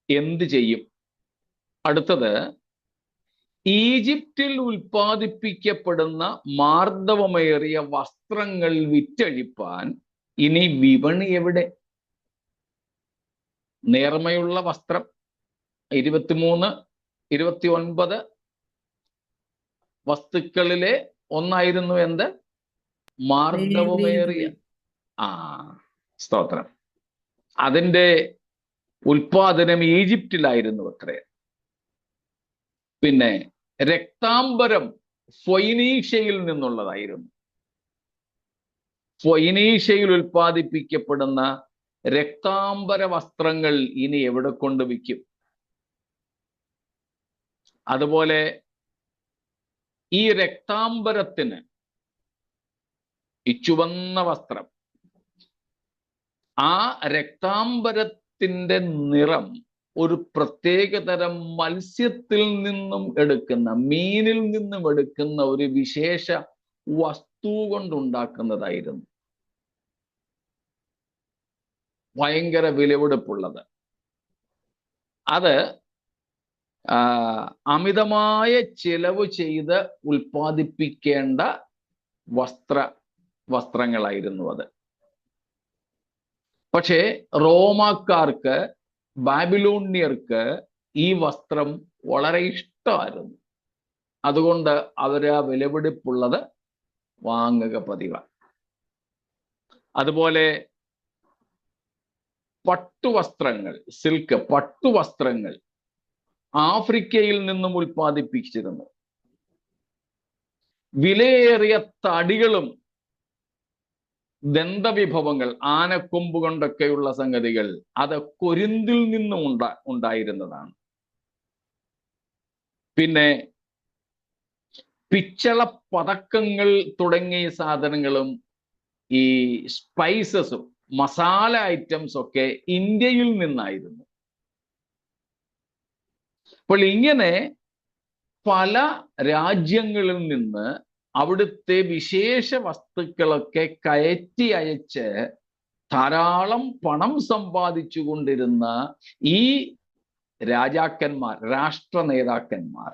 എന്ത് ചെയ്യും? അടുത്തത്, ഈജിപ്തിൽ ഉൽപ്പാദിപ്പിക്കപ്പെടുന്ന മാർദ്ദവമേറിയ വസ്ത്രങ്ങൾ വിറ്റഴിപ്പാൻ ഇനി വിപണി എവിടെ? നേർമയുള്ള വസ്ത്രം 23, 29 വസ്തുക്കളിലെ ഒന്നായിരുന്നു എന്ത്? മാർദ്ദവമേറിയ. സ്തോത്രം. അതിന്റെ ഉൽപാദനം ഈജിപ്തിലായിരുന്നു അത്രേ. പിന്നെ രക്താംബരം ഫൊയ്നീഷ്യയിൽ നിന്നുള്ളതായിരുന്നു. ഫൊയ്നീഷ്യയിൽ ഉൽപ്പാദിപ്പിക്കപ്പെടുന്ന രക്താംബര വസ്ത്രങ്ങൾ ഇനി എവിടെ കൊണ്ട് വിൽക്കും? അതുപോലെ ഈ രക്താംബരത്തിന്, ഈ ചുവന്ന വസ്ത്രം, ആ രക്താംബരത്തിന്റെ നിറം ഒരു പ്രത്യേകതരം മത്സ്യത്തിൽ നിന്നും എടുക്കുന്ന, മീനിൽ നിന്നും എടുക്കുന്ന ഒരു വിശേഷ വസ്തു കൊണ്ടുണ്ടാക്കുന്നതായിരുന്നു. ഭയങ്കര വിലപിടിപ്പുള്ളത്. അത് അമിതമായ ചിലവ് ചെയ്ത് ഉൽപ്പാദിപ്പിക്കേണ്ട വസ്ത്രങ്ങളായിരുന്നു അത്. പക്ഷേ റോമാക്കാർക്ക്, ബാബിലോണിയർക്ക് ഈ വസ്ത്രം വളരെ ഇഷ്ടമായിരുന്നു. അതുകൊണ്ട് അവർ ആ വിലപിടിപ്പുള്ളത് വാങ്ങുക പതിവാണ്. അതുപോലെ പട്ടുവസ്ത്രങ്ങൾ, സിൽക്ക് പട്ടുവസ്ത്രങ്ങൾ ആഫ്രിക്കയിൽ നിന്നും ഉൽപ്പാദിപ്പിച്ചിരുന്നു. വിലയേറിയ തടികളും ദന്തവിഭവങ്ങൾ, ആനക്കൊമ്പ് കൊണ്ടൊക്കെയുള്ള സംഗതികൾ, അത് കൊരിന്തിൽ നിന്നും ഉണ്ടായിരുന്നതാണ്. പിന്നെ പിച്ചള പതക്കങ്ങൾ തുടങ്ങിയ സാധനങ്ങളും ഈ സ്പൈസസും മസാല ഐറ്റംസ് ഒക്കെ ഇന്ത്യയിൽ നിന്നായിരുന്നു. അപ്പോൾ ഇങ്ങനെ പല രാജ്യങ്ങളിൽ നിന്ന് അവിടുത്തെ വിശേഷ വസ്തുക്കളൊക്കെ കയറ്റി അയച്ച് ധാരാളം പണം സമ്പാദിച്ചു കൊണ്ടിരുന്ന ഈ രാജാക്കന്മാർ, രാഷ്ട്ര നേതാക്കന്മാർ,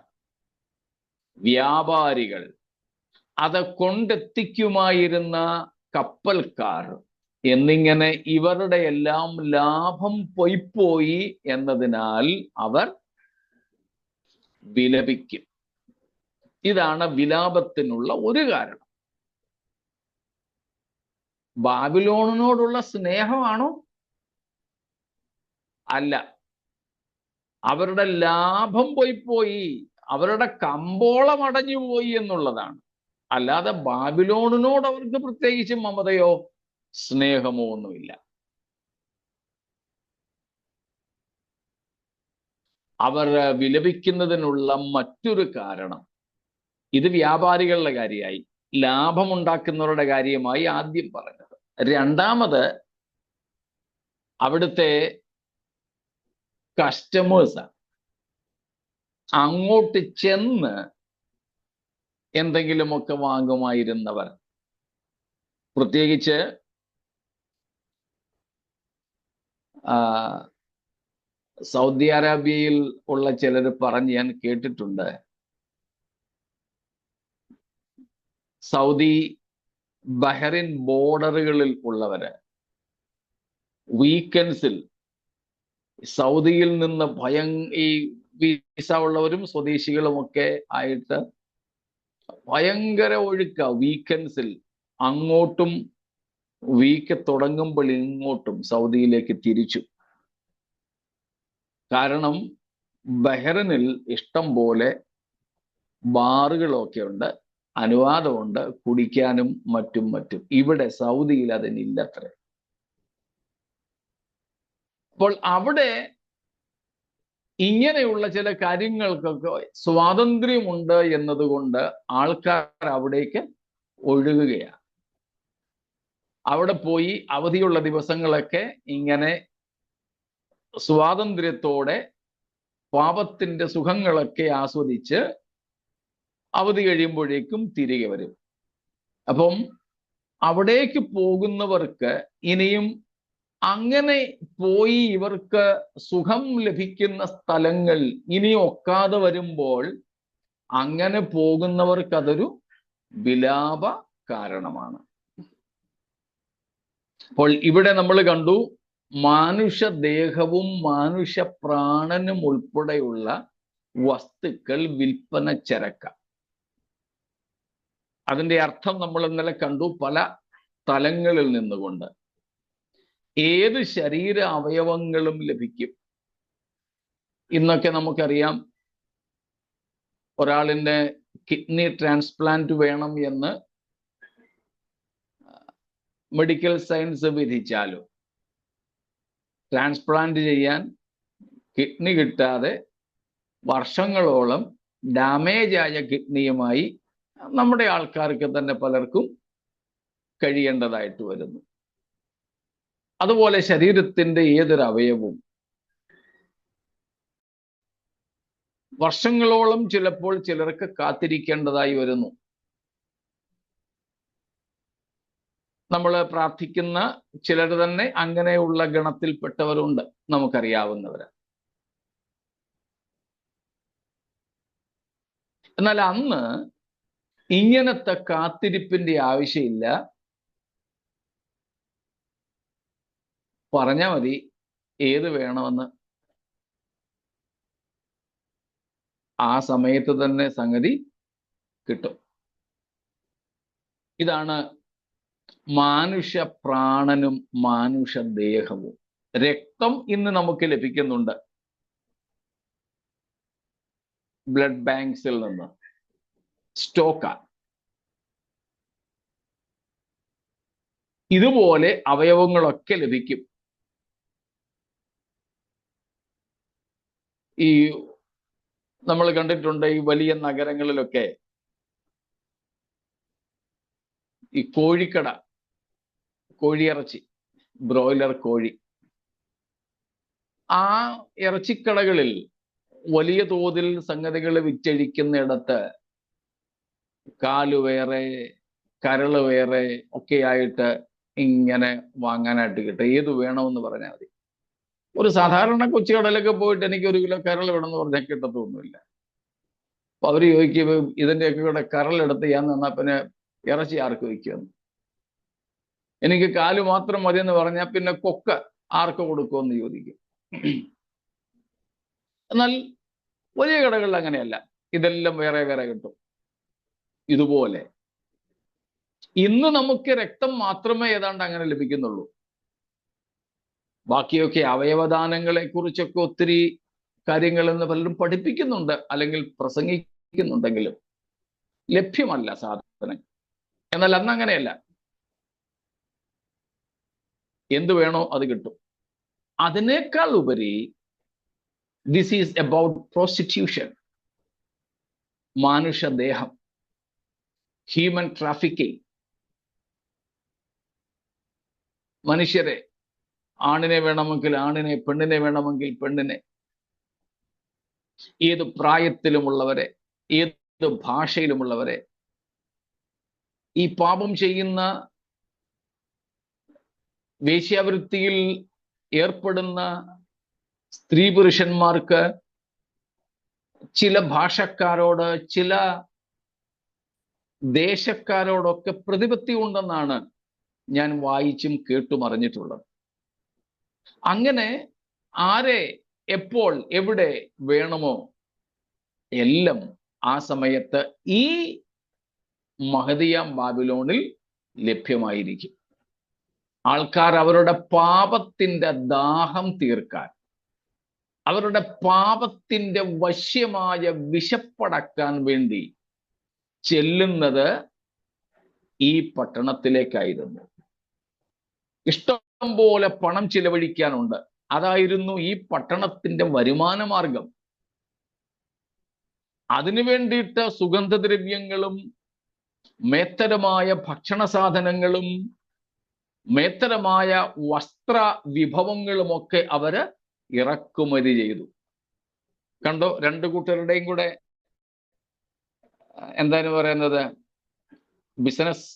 വ്യാപാരികൾ, അത് കൊണ്ടെത്തിക്കുമായിരുന്ന കപ്പൽക്കാർ എന്നിങ്ങനെ ഇവരുടെ എല്ലാം ലാഭം പൊയ്പോയി എന്നതിനാൽ അവർ വിലപിക്കും. ഇതാണ് വിലാപത്തിനുള്ള ഒരു കാരണം. ബാബിലോണിനോടുള്ള സ്നേഹമാണോ? അല്ല. അവരുടെ ലാഭം പോയി, അവരുടെ കമ്പോളം അടഞ്ഞുപോയി എന്നുള്ളതാണ്. അല്ലാതെ ബാബിലോണിനോട് അവർക്ക് പ്രത്യേകിച്ച് മമതയോ സ്നേഹമോ ഒന്നുമില്ല. അവർ വിലപിക്കുന്നതിനുള്ള മറ്റൊരു കാരണം, ഇത് വ്യാപാരികളുടെ കാര്യമായി, ലാഭമുണ്ടാക്കുന്നവരുടെ കാര്യമായി ആദ്യം പറഞ്ഞത്. രണ്ടാമത് അവിടുത്തെ കസ്റ്റമേഴ്സാണ്. അങ്ങോട്ട് ചെന്ന് എന്തെങ്കിലുമൊക്കെ വാങ്ങുമായിരുന്നവർ. പ്രത്യേകിച്ച് സൗദി അറേബ്യയിൽ ഉള്ള ചിലർ പറഞ്ഞ് ഞാൻ കേട്ടിട്ടുണ്ട്, സൗദി ബഹ്റിൻ ബോർഡറുകളിൽ ഉള്ളവര് വീക്കെൻഡ്സിൽ സൗദിയിൽ നിന്ന് ഈ വിസ ഉള്ളവരും സ്വദേശികളുമൊക്കെ ആയിട്ട് ഭയങ്കര ഒഴുക്ക. വീക്കെൻഡ്സിൽ അങ്ങോട്ടും, വീക്ക് തുടങ്ങുമ്പോൾ ഇങ്ങോട്ടും സൗദിയിലേക്ക് തിരിച്ചു. കാരണം ബഹ്റിനിൽ ഇഷ്ടം പോലെ ബാറുകളൊക്കെ ഉണ്ട്, അനുവാദമുണ്ട് കുടിക്കാനും മറ്റും. ഇവിടെ സൗദിയിൽ അതിനില്ലത്ര. അപ്പോൾ അവിടെ ഇങ്ങനെയുള്ള ചില കാര്യങ്ങൾക്കൊക്കെ സ്വാതന്ത്ര്യമുണ്ട് എന്നതുകൊണ്ട് ആൾക്കാർ അവിടേക്ക് ഒഴുകുകയാണ്. അവിടെ പോയി അവധിയുള്ള ദിവസങ്ങളൊക്കെ ഇങ്ങനെ സ്വാതന്ത്ര്യത്തോടെ പാപത്തിന്റെ സുഖങ്ങളൊക്കെ ആസ്വദിച്ച് അവധി കഴിയുമ്പോഴേക്കും തിരികെ വരും. അപ്പം അവിടേക്ക് പോകുന്നവർക്ക് ഇനിയും അങ്ങനെ പോയി ഇവർക്ക് സുഖം ലഭിക്കുന്ന സ്ഥലങ്ങൾ ഇനി ഒക്കാതെ വരുമ്പോൾ അങ്ങനെ പോകുന്നവർക്ക് അതൊരു വിലാപ കാരണമാണ്. അപ്പോൾ ഇവിടെ നമ്മൾ കണ്ടു, മാനുഷദേഹവും മാനുഷ്യ പ്രാണനും ഉൾപ്പെടെയുള്ള വസ്തുക്കൾ വിൽപ്പന ചരക്ക. അതിന്റെ അർത്ഥം നമ്മൾ ഇന്നലെ കണ്ടു പല തലങ്ങളിൽ നിന്നുകൊണ്ട്. ഏത് ശരീര അവയവങ്ങളും ലഭിക്കും. ഇന്നൊക്കെ നമുക്കറിയാം, ഒരാളിന്റെ കിഡ്നി ട്രാൻസ്പ്ലാന്റ് വേണം എന്ന് മെഡിക്കൽ സയൻസ് വിധിച്ചാലും ട്രാൻസ്പ്ലാന്റ് ചെയ്യാൻ കിഡ്നി കിട്ടാതെ വർഷങ്ങളോളം ഡാമേജ് ആയ കിഡ്നിയുമായി നമ്മുടെ ആൾക്കാർക്ക് തന്നെ പലർക്കും കഴിയേണ്ടതായിട്ട് വരുന്നു. അതുപോലെ ശരീരത്തിന്റെ ഏതൊരു അവയവവും വർഷങ്ങളോളം ചിലപ്പോൾ ചിലർക്ക് കാത്തിരിക്കേണ്ടതായി വരുന്നു. നമ്മൾ പ്രാർത്ഥിക്കുന്ന ചിലർ തന്നെ അങ്ങനെയുള്ള ഗണത്തിൽപ്പെട്ടവരുണ്ട്, നമുക്കറിയാവുന്നവര്. എന്നാൽ അന്ന് ഇങ്ങനത്തെ കാത്തിരിപ്പിന്റെ ആവശ്യമില്ല. പറഞ്ഞാൽ മതി ഏത് വേണമെന്ന്. ആ സമയത്ത് തന്നെ സംഗതി കിട്ടും. ഇതാണ് മാനുഷ്യ പ്രാണനും മാനുഷ്യ ദേഹവും. രക്തം ഇന്ന് നമുക്ക് ലഭിക്കുന്നുണ്ട് ബ്ലഡ് ബാങ്ക്സിൽ നിന്ന്, സ്റ്റോക്കാണ്. ഇതുപോലെ അവയവങ്ങളൊക്കെ ലഭിക്കും. ഈ നമ്മൾ കണ്ടിട്ടുണ്ട് ഈ വലിയ നഗരങ്ങളിലൊക്കെ ഈ കോഴിക്കട, കോഴിയിറച്ചി, ബ്രോയിലർ കോഴി, ആ ഇറച്ചിക്കടകളിൽ വലിയ തോതിൽ സംഗതികൾ വിറ്റഴിക്കുന്നിടത്ത് കാല് വേറെ കരള് വേറെ ഒക്കെ ആയിട്ട് ഇങ്ങനെ വാങ്ങാനായിട്ട് കിട്ടും. ഏത് വേണമെന്ന് പറഞ്ഞാൽ മതി. ഒരു സാധാരണ കൊച്ചുകടലൊക്കെ പോയിട്ട് എനിക്ക് 1 കിലോ കരൾ വേണമെന്ന് പറഞ്ഞാൽ കിട്ടത്തൊന്നുമില്ല. അപ്പൊ അവര് ചോദിക്കും, ഇതിന്റെയൊക്കെ കൂടെ കരളെടുത്ത് ഞാൻ തന്നാൽ പിന്നെ ഇറച്ചി ആർക്ക് വയ്ക്കുമെന്ന്. എനിക്ക് കാല് മാത്രം മതിയെന്ന് പറഞ്ഞാൽ പിന്നെ കൊക്ക ആർക്ക് കൊടുക്കുമെന്ന് ചോദിക്കും. എന്നാൽ വലിയ കടകളിൽ അങ്ങനെയല്ല, ഇതെല്ലാം വേറെ വേറെ കിട്ടും. ഇതുപോലെ ഇന്ന് നമുക്ക് രക്തം മാത്രമേ ഏതാണ്ട് അങ്ങനെ ലഭിക്കുന്നുള്ളൂ. ബാക്കിയൊക്കെ അവയവദാനങ്ങളെ കുറിച്ചൊക്കെ ഒത്തിരി കാര്യങ്ങൾ എന്ന് പലരും പഠിപ്പിക്കുന്നുണ്ട് അല്ലെങ്കിൽ പ്രസംഗിക്കുന്നുണ്ടെങ്കിലും ലഭ്യമല്ല സാധനം. എന്നാൽ അന്ന് അങ്ങനെയല്ല, എന്ത് വേണോ അത് കിട്ടും. അതിനേക്കാൾ ഉപരി ദിസ് ഈസ് അബൌട്ട് പ്രോസ്റ്റിറ്റ്യൂഷൻ, മാനുഷദേഹം, ഹ്യൂമൻ ട്രാഫിക്കിംഗ്. മനുഷ്യരെ, ആണിനെ വേണമെങ്കിൽ ആണിനെ, പെണ്ണിനെ വേണമെങ്കിൽ പെണ്ണിനെ, ഏത് പ്രായത്തിലുമുള്ളവരെ, ഏത് ഭാഷയിലുമുള്ളവരെ, ഈ പാപം ചെയ്യുന്ന, വേശ്യാവൃത്തിയിൽ ഏർപ്പെടുന്ന സ്ത്രീ പുരുഷന്മാർക്ക് ചില ഭാഷക്കാരോട്, ചില ദേശക്കാരോടൊക്കെ പ്രതിപത്തി ഉണ്ടെന്നാണ് ഞാൻ വായിച്ചും കേട്ടും അറിഞ്ഞിട്ടുള്ളത്. അങ്ങനെ ആരെ എപ്പോൾ എവിടെ വേണമോ എല്ലാം ആ സമയത്ത് ഈ മഹദിയാം ബാബിലോണിൽ ലഭ്യമായിരിക്കും. ആൾക്കാർ അവരുടെ പാപത്തിന്റെ ദാഹം തീർക്കാൻ, അവരുടെ പാപത്തിന്റെ വശ്യമായ വിശപ്പടക്കാൻ വേണ്ടി ചെല്ലുന്നത് ഈ പട്ടണത്തിലേക്കായിരുന്നു. ഇഷ്ടം പോലെ പണം ചിലവഴിക്കാനുണ്ട്. അതായിരുന്നു ഈ പട്ടണത്തിന്റെ വരുമാന മാർഗം. അതിനു വേണ്ടിയിട്ട് സുഗന്ധദ്രവ്യങ്ങളും മേത്തരമായ ഭക്ഷണ സാധനങ്ങളും മേത്തരമായ വസ്ത്ര വിഭവങ്ങളുമൊക്കെ അവര് ഇറക്കുമതി ചെയ്തു. കണ്ടോ, 2 കൂട്ടരുടെയും കൂടെ എന്താണ് പറയുന്നത്, ബിസിനസ്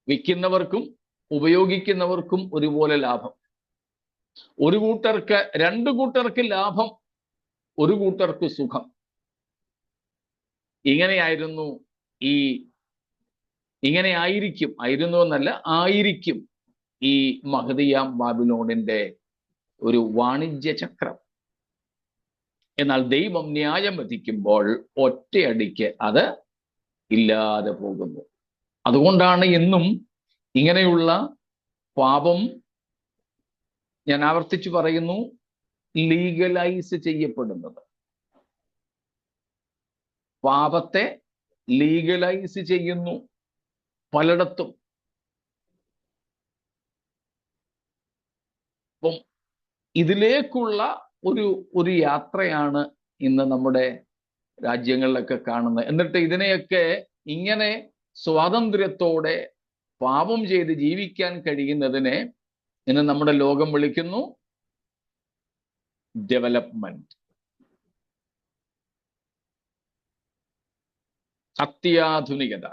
വിൽക്കുന്നവർക്കും ഉപയോഗിക്കുന്നവർക്കും ഒരുപോലെ ലാഭം. ഒരു കൂട്ടർക്ക്, രണ്ടു കൂട്ടർക്ക് ലാഭം, ഒരു കൂട്ടർക്ക് സുഖം. ഇങ്ങനെയായിരുന്നു ഇങ്ങനെ ആയിരുന്നു എന്നല്ല, ആയിരിക്കും ഈ മഹദിയാം ബാബിലോണിന്റെ ഒരു വാണിജ്യ ചക്രം. എന്നാൽ ദൈവം ന്യായം വിധിക്കുമ്പോൾ ഒറ്റയടിക്ക് അത് ഇല്ലാതെ പോകുന്നു. അതുകൊണ്ടാണ് എന്നും ഇങ്ങനെയുള്ള പാപം, ഞാൻ ആവർത്തിച്ചു പറയുന്നു, ലീഗലൈസ് ചെയ്യപ്പെടുന്നത്. പാപത്തെ ലീഗലൈസ് ചെയ്യുന്നു പലയിടത്തും. അപ്പം ഇതിലേക്കുള്ള ഒരു യാത്രയാണ് ഇന്ന് നമ്മുടെ രാജ്യങ്ങളിലൊക്കെ കാണുന്നത്. എന്നിട്ട് ഇതിനെയൊക്കെ ഇങ്ങനെ സ്വാതന്ത്ര്യത്തോടെ പാപം ചെയ്ത് ജീവിക്കാൻ കഴിയുന്നതിനെ ഇന്ന് നമ്മുടെ ലോകം വിളിക്കുന്നു ഡെവലപ്മെന്റ്, അത്യാധുനികത.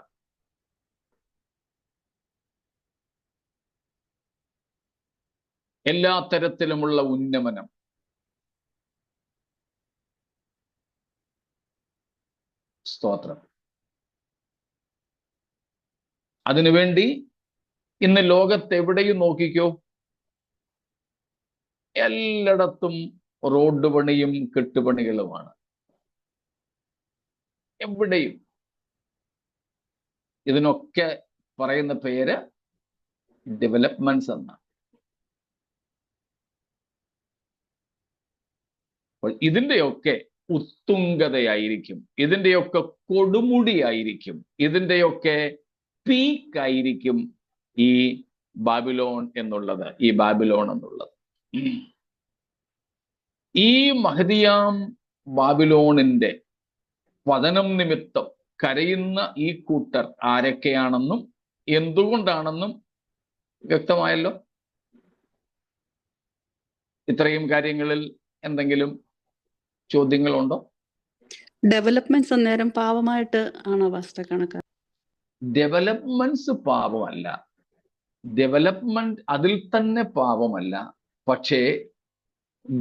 എല്ലാ തരത്തിലുമുള്ള ഉന്നമനം. സ്തോത്രം. അതിനുവേണ്ടി ഇന്ന് ലോകത്തെവിടെയും നോക്കിക്കോ, എല്ലായിടത്തും റോഡ് പണിയും കെട്ടുപണികളുമാണ്. എവിടെയും. ഇതിനൊക്കെ പറയുന്ന പേര് ഡെവലപ്മെന്റ്സ് എന്നാണ്. അപ്പോൾ ഇതിൻ്റെയൊക്കെ ഉത്തുംഗതയായിരിക്കും, ഇതിൻ്റെയൊക്കെ കൊടുമുടിയായിരിക്കും, ഇതിൻ്റെയൊക്കെ പീക്കായിരിക്കും ഈ ബാബിലോൺ എന്നുള്ളത്. ഈ മഹദിയാം ബാബിലോണിന്റെ പതനം നിമിത്തം കരയുന്ന ഈ കൂട്ടർ ആരൊക്കെയാണെന്നും എന്തുകൊണ്ടാണെന്നും വ്യക്തമായല്ലോ. ഇത്രയും കാര്യങ്ങളിൽ എന്തെങ്കിലും ചോദ്യങ്ങളുണ്ടോ? ഡെവലപ്മെന്റ്സ് അന്നേരം പാവമായിട്ട് ആണോ പാസ്റ്റർ കണക്കാ? ഡെവലപ്മെന്റ്സ് പാപമല്ല, ഡെവലപ്മെന്റ് അതിൽ തന്നെ പാപമല്ല. പക്ഷേ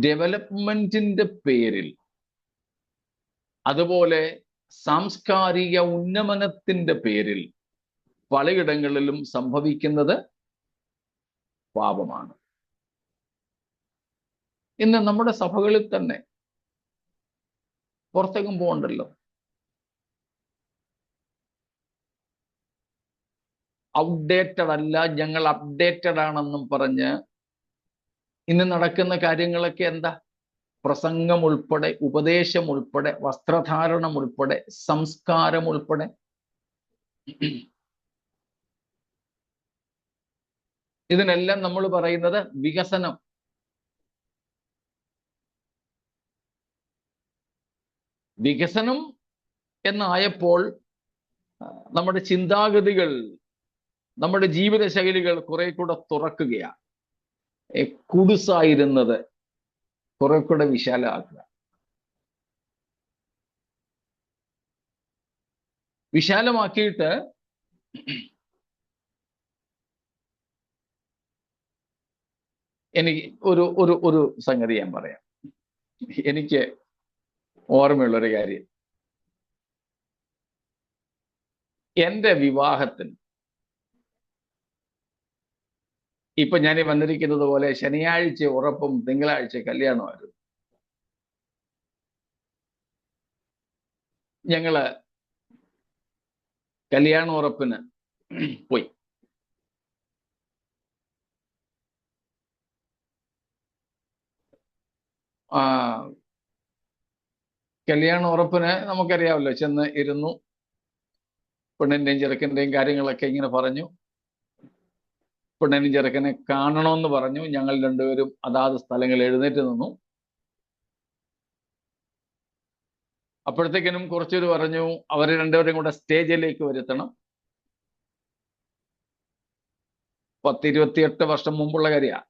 ഡെവലപ്മെന്റിന്റെ പേരിൽ, അതുപോലെ സാംസ്കാരിക ഉന്നമനത്തിന്റെ പേരിൽ പലയിടങ്ങളിലും സംഭവിക്കുന്നത് പാപമാണ്. ഇന്ന് നമ്മുടെ സഭകളിൽ തന്നെ, പുറത്തേക്കും പോകണ്ടല്ലോ, ഔട്ട്ഡേറ്റഡ് അല്ല, ഞങ്ങൾ അപ്ഡേറ്റഡ് ആണെന്നും പറഞ്ഞ് ഇന്ന് നടക്കുന്ന കാര്യങ്ങളൊക്കെ എന്താ? പ്രസംഗം ഉൾപ്പെടെ, ഉപദേശം ഉൾപ്പെടെ, വസ്ത്രധാരണം ഉൾപ്പെടെ, സംസ്കാരം ഉൾപ്പെടെ. ഇതിനെല്ലാം നമ്മൾ പറയുന്നത് വികസനം. വികസനം എന്നായപ്പോൾ നമ്മുടെ ചിന്താഗതികൾ, നമ്മുടെ ജീവിതശൈലികൾ കുറെ കൂടെ തുറക്കുകയാണ്. കുടുസായിരുന്നത് കുറെ കൂടെ വിശാലമാക്കുക. വിശാലമാക്കിയിട്ട് എനിക്ക് ഒരു സംഗതി ഞാൻ പറയാം. എനിക്ക് ഓർമ്മയുള്ളൊരു കാര്യം, എൻ്റെ വിവാഹത്തിന് ഇപ്പൊ ഞാൻ വന്നിരിക്കുന്നത് പോലെ ശനിയാഴ്ച ഉറപ്പും തിങ്കളാഴ്ച കല്യാണമായിരുന്നു. ഞങ്ങള് കല്യാണ ഉറപ്പിന് പോയി. കല്യാണ ഉറപ്പിന് നമുക്കറിയാമല്ലോ, ചെന്ന് ഇരുന്നു, പെണ്ണിന്റെയും ചെറുക്കന്റെയും കാര്യങ്ങളൊക്കെ ഇങ്ങനെ പറഞ്ഞു. പെണ്ണിനും ചെറുക്കനെ കാണണമെന്ന് പറഞ്ഞു. ഞങ്ങൾ രണ്ടുപേരും അതാത് സ്ഥലങ്ങളിൽ എഴുന്നേറ്റ് നിന്നു. അപ്പോഴത്തേക്കിനും കുറച്ചുപേര് പറഞ്ഞു അവരെ രണ്ടുപേരും കൂടെ സ്റ്റേജിലേക്ക് വരുത്തണം. 10-28 വർഷം മുമ്പുള്ള കാര്യമാണ്.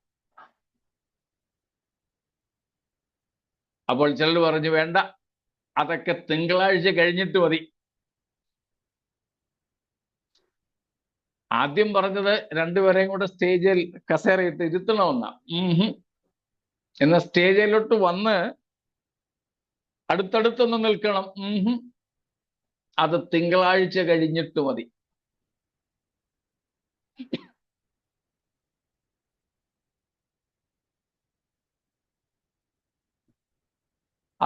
അപ്പോൾ ചിലർ പറഞ്ഞു വേണ്ട, അതൊക്കെ തിങ്കളാഴ്ച കഴിഞ്ഞിട്ട് മതി. ആദ്യം പറഞ്ഞത് രണ്ടുപേരെയും കൂടെ സ്റ്റേജിൽ കസേരയിട്ട് ഇരുത്തണമെന്ന. എന്ന സ്റ്റേജിലോട്ട് വന്ന് അടുത്തടുത്തൊന്ന് നിൽക്കണം. അത് തിങ്കളാഴ്ച കഴിഞ്ഞിട്ട് മതി.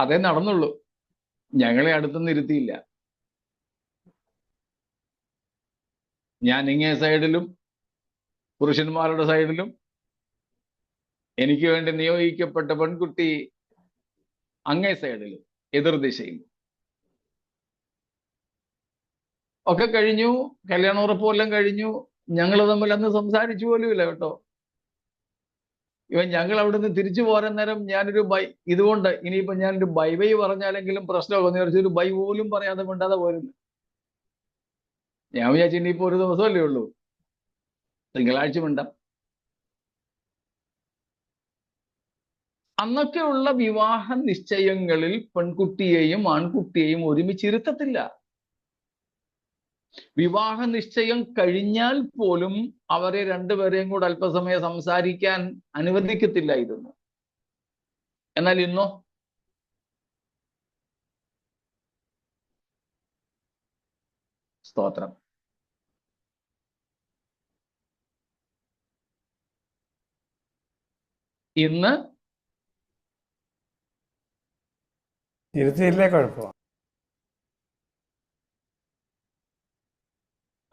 അതേ നടന്നുള്ളൂ. ഞങ്ങളെ അടുത്തൊന്നും ഇരുത്തിയില്ല. ഞാൻ ഇങ്ങേ സൈഡിലും പുരുഷന്മാരുടെ സൈഡിലും എനിക്ക് വേണ്ടി നിയോഗിക്കപ്പെട്ട പെൺകുട്ടി അങ്ങേ സൈഡിലും എതിർദിശയിലും ഒക്കെ കഴിഞ്ഞു. കല്യാണ ഉറപ്പെല്ലാം കഴിഞ്ഞു. ഞങ്ങൾ തമ്മിൽ അന്ന് സംസാരിച്ചു പോലുമില്ല കേട്ടോ. ഞങ്ങൾ അവിടുന്ന് തിരിച്ചു പോരാൻ നേരം ഞാനൊരു ഇതുകൊണ്ട് ഇനിയിപ്പോ ഞാനൊരു ബൈ ബൈ പറഞ്ഞാലെങ്കിലും പ്രശ്നമൊക്കെ ഒരു ബൈ പോലും പറയാതെ മിണ്ടാതെ പോരുന്നു. ഞാൻ വിചാരിച്ചു ഇനിയിപ്പോ ഒരു ദിവസമല്ലേ ഉള്ളൂ, തിങ്കളാഴ്ച മിണ്ടാം. അന്നൊക്കെയുള്ള വിവാഹ നിശ്ചയങ്ങളിൽ പെൺകുട്ടിയെയും ആൺകുട്ടിയെയും ഒരുമിച്ചിരുത്തത്തില്ല. വിവാഹ നിശ്ചയം കഴിഞ്ഞാൽ പോലും അവരെ രണ്ടുപേരെയും കൂടെ അല്പസമയം സംസാരിക്കാൻ അനുവദിക്കത്തില്ലായിരുന്നു. എന്നാൽ ഇന്നോ സ്തോത്രം, ഇന്ന് ഇരുത്തിയില്ലേ കുഴപ്പം.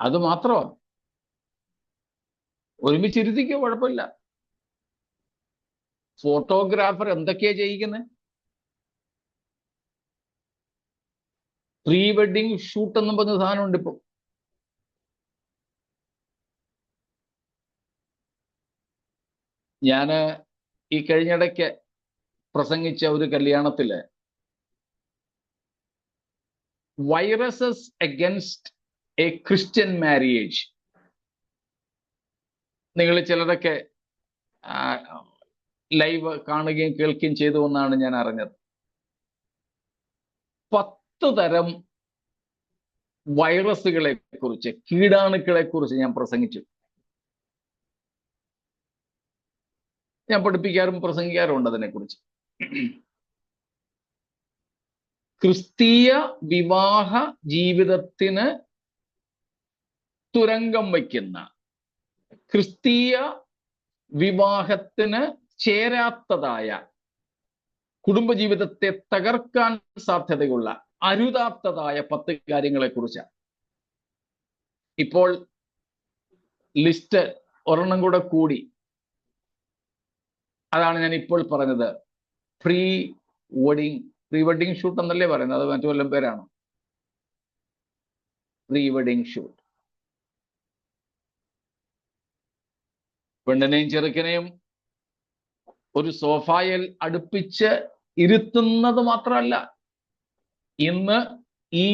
അത് മാത്രമാണ്, ഒരുമിച്ചിരുത്തിക്കോ കുഴപ്പമില്ല. ഫോട്ടോഗ്രാഫർ എന്തൊക്കെയാ ചെയ്യിക്കുന്നത്? പ്രീ വെഡിങ് ഷൂട്ട് എന്നും പറഞ്ഞ സാധനമുണ്ട് ഇപ്പൊ. ഞാന് ഈ കഴിഞ്ഞിടയ്ക്ക് പ്രസംഗിച്ച ഒരു കല്യാണത്തില് viruses against a Christian marriage, നിങ്ങൾ ചിലരൊക്കെ ലൈവ് കാണുകയും കേൾക്കുകയും ചെയ്തു എന്നാണ് ഞാൻ അറിഞ്ഞത്. 10 തരം വൈറസുകളെ കുറിച്ച്, കീടാണുക്കളെ കുറിച്ച് ഞാൻ പ്രസംഗിച്ചു. ഞാൻ പഠിപ്പിക്കാറും പ്രസംഗിക്കാറുണ്ട് അതിനെക്കുറിച്ച്. ക്രിസ്തീയ വിവാഹ ജീവിതത്തിന് തുരങ്കം വയ്ക്കുന്ന, ക്രിസ്തീയ വിവാഹത്തിന് ചേരാത്തതായ, കുടുംബജീവിതത്തെ തകർക്കാൻ സാധ്യതയുള്ള അരുതാത്തതായ 10 കാര്യങ്ങളെ കുറിച്ചാണ്. ഇപ്പോൾ ലിസ്റ്റ് ഒരെണ്ണം കൂടെ കൂടി. അതാണ് ഞാൻ ഇപ്പോൾ പറഞ്ഞത്. പ്രീ വെഡിങ് ഷൂട്ട് എന്നല്ലേ പറയുന്നത്, അത് മറ്റു വല്ലതും പേരാണോ? Pre wedding shoot. പെണ്ണിനെയും ചെറുക്കനെയും ഒരു സോഫായിൽ അടുപ്പിച്ച് ഇരുത്തുന്നത് മാത്രമല്ല, ഇന്ന് ഈ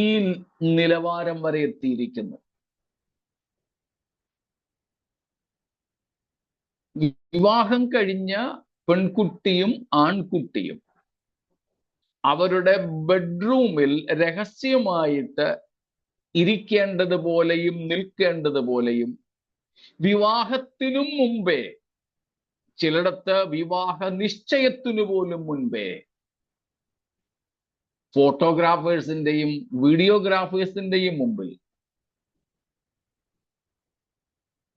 നിലവാരം വരെ എത്തിയിരിക്കുന്നു. വിവാഹം കഴിഞ്ഞ പെൺകുട്ടിയും ആൺകുട്ടിയും അവരുടെ ബെഡ്റൂമിൽ രഹസ്യമായിട്ട് ഇരിക്കേണ്ടതുപോലെയും നിൽക്കേണ്ടതുപോലെയും വിവാഹത്തിനും മുമ്പേ, ചിലയിടത്ത് വിവാഹ നിശ്ചയത്തിനു പോലും മുൻപേ ഫോട്ടോഗ്രാഫേഴ്സിന്റെയും വീഡിയോഗ്രാഫേഴ്സിന്റെയും മുമ്പിൽ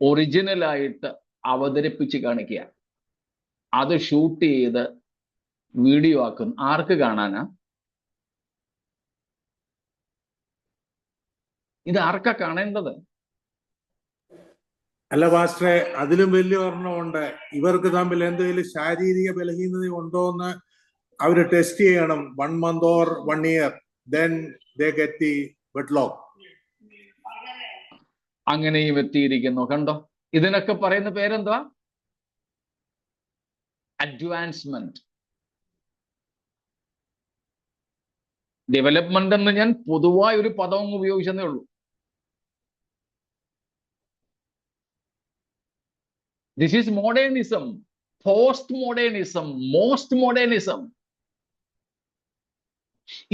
ഒറിജിനലായിട്ട് അവതരിപ്പിച്ച് കാണിക്കുക. അത് ഷൂട്ട് ചെയ്ത് വീഡിയോ ആക്കും. ആർക്ക് കാണാനാ? ഇത് ആർക്കാ കാണേണ്ടത്? അല്ല പാസ്റ്ററെ, അതിലും വലിയ ഒരെണ്ണമുണ്ട്. ഇവർക്ക് തമ്മിൽ എന്തെങ്കിലും ശാരീരിക ബലഹീനത ഉണ്ടോ എന്ന് അവര് ടെസ്റ്റ് ചെയ്യണം. 1 month or 1 year, then they get the wedlock. അങ്ങനെയും എത്തിയിരിക്കുന്നു. കണ്ടോ? ഇതിനൊക്കെ പറയുന്ന പേരെന്താ? അഡ്വാൻസ്മെന്റ്. ഡെവലപ്മെന്റ് എന്ന് ഞാൻ പൊതുവായ ഒരു പദം ഉപയോഗിച്ചെന്നേ ഉള്ളൂ. This is modernism, post modernism, most modernism.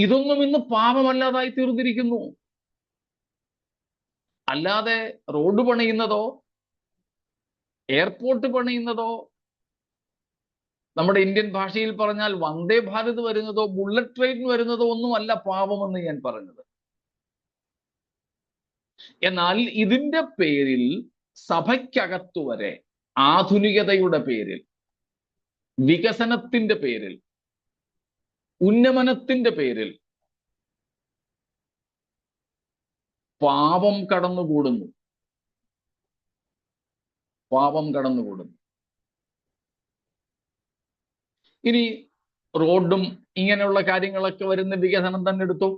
ഇതൊന്നും ഇന്ന് പാപമല്ലാതായി തീർന്നിരിക്കുന്നു. അല്ലാതെ റോഡ് പണിയുന്നതോ എയർപോർട്ട് പണിയുന്നതോ നമ്മുടെ ഇന്ത്യൻ ഭാഷയിൽ പറഞ്ഞാൽ വന്ദേ ഭാരത് വരുന്നതോ ബുള്ളറ്റ് ട്രെയിൻ വരുന്നതോ ഒന്നുമല്ല പാപമെന്ന് ഞാൻ പറഞ്ഞത്. എന്നാൽ ഇതിന്റെ പേരിൽ സഭയ്ക്കകത്തു വരെ ആധുനികതയുടെ പേരിൽ, വികസനത്തിന്റെ പേരിൽ, ഉന്നമനത്തിന്റെ പേരിൽ പാപം കടന്നുകൂടുന്നു. പാപം കടന്നുകൂടുന്നു. ഇനി റോഡും ഇങ്ങനെയുള്ള കാര്യങ്ങളൊക്കെ വരുന്ന വികസനം തന്നെ എടുത്തു.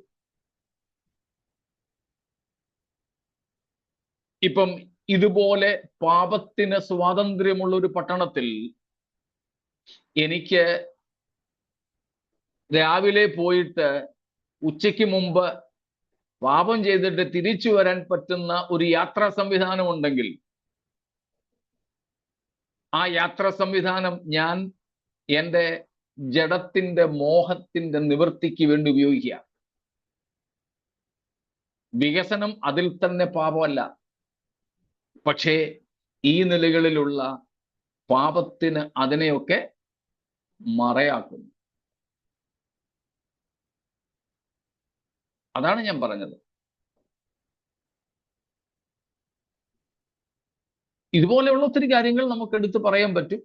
ഇപ്പം ഇതുപോലെ പാപത്തിന് സ്വാതന്ത്ര്യമുള്ള ഒരു പട്ടണത്തിൽ എനിക്ക് രാവിലെ പോയിട്ട് ഉച്ചയ്ക്ക് മുമ്പ് പാപം ചെയ്തിട്ട് തിരിച്ചു വരാൻ പറ്റുന്ന ഒരു യാത്രാ സംവിധാനം ഉണ്ടെങ്കിൽ ആ യാത്രാ സംവിധാനം ഞാൻ എൻ്റെ ജഡത്തിന്റെ മോഹത്തിന്റെ നിവൃത്തിക്ക് വേണ്ടി ഉപയോഗിക്കുക. വികസനം അതിൽ തന്നെ പാപമല്ല. പക്ഷേ ഈ നിലകളിലുള്ള പാപത്തിന് അതിനെയൊക്കെ മറയാക്കുന്നു. അതാണ് ഞാൻ പറഞ്ഞത്. ഇതുപോലെയുള്ള ഒത്തിരി കാര്യങ്ങൾ നമുക്ക് എടുത്തു പറയാൻ പറ്റും.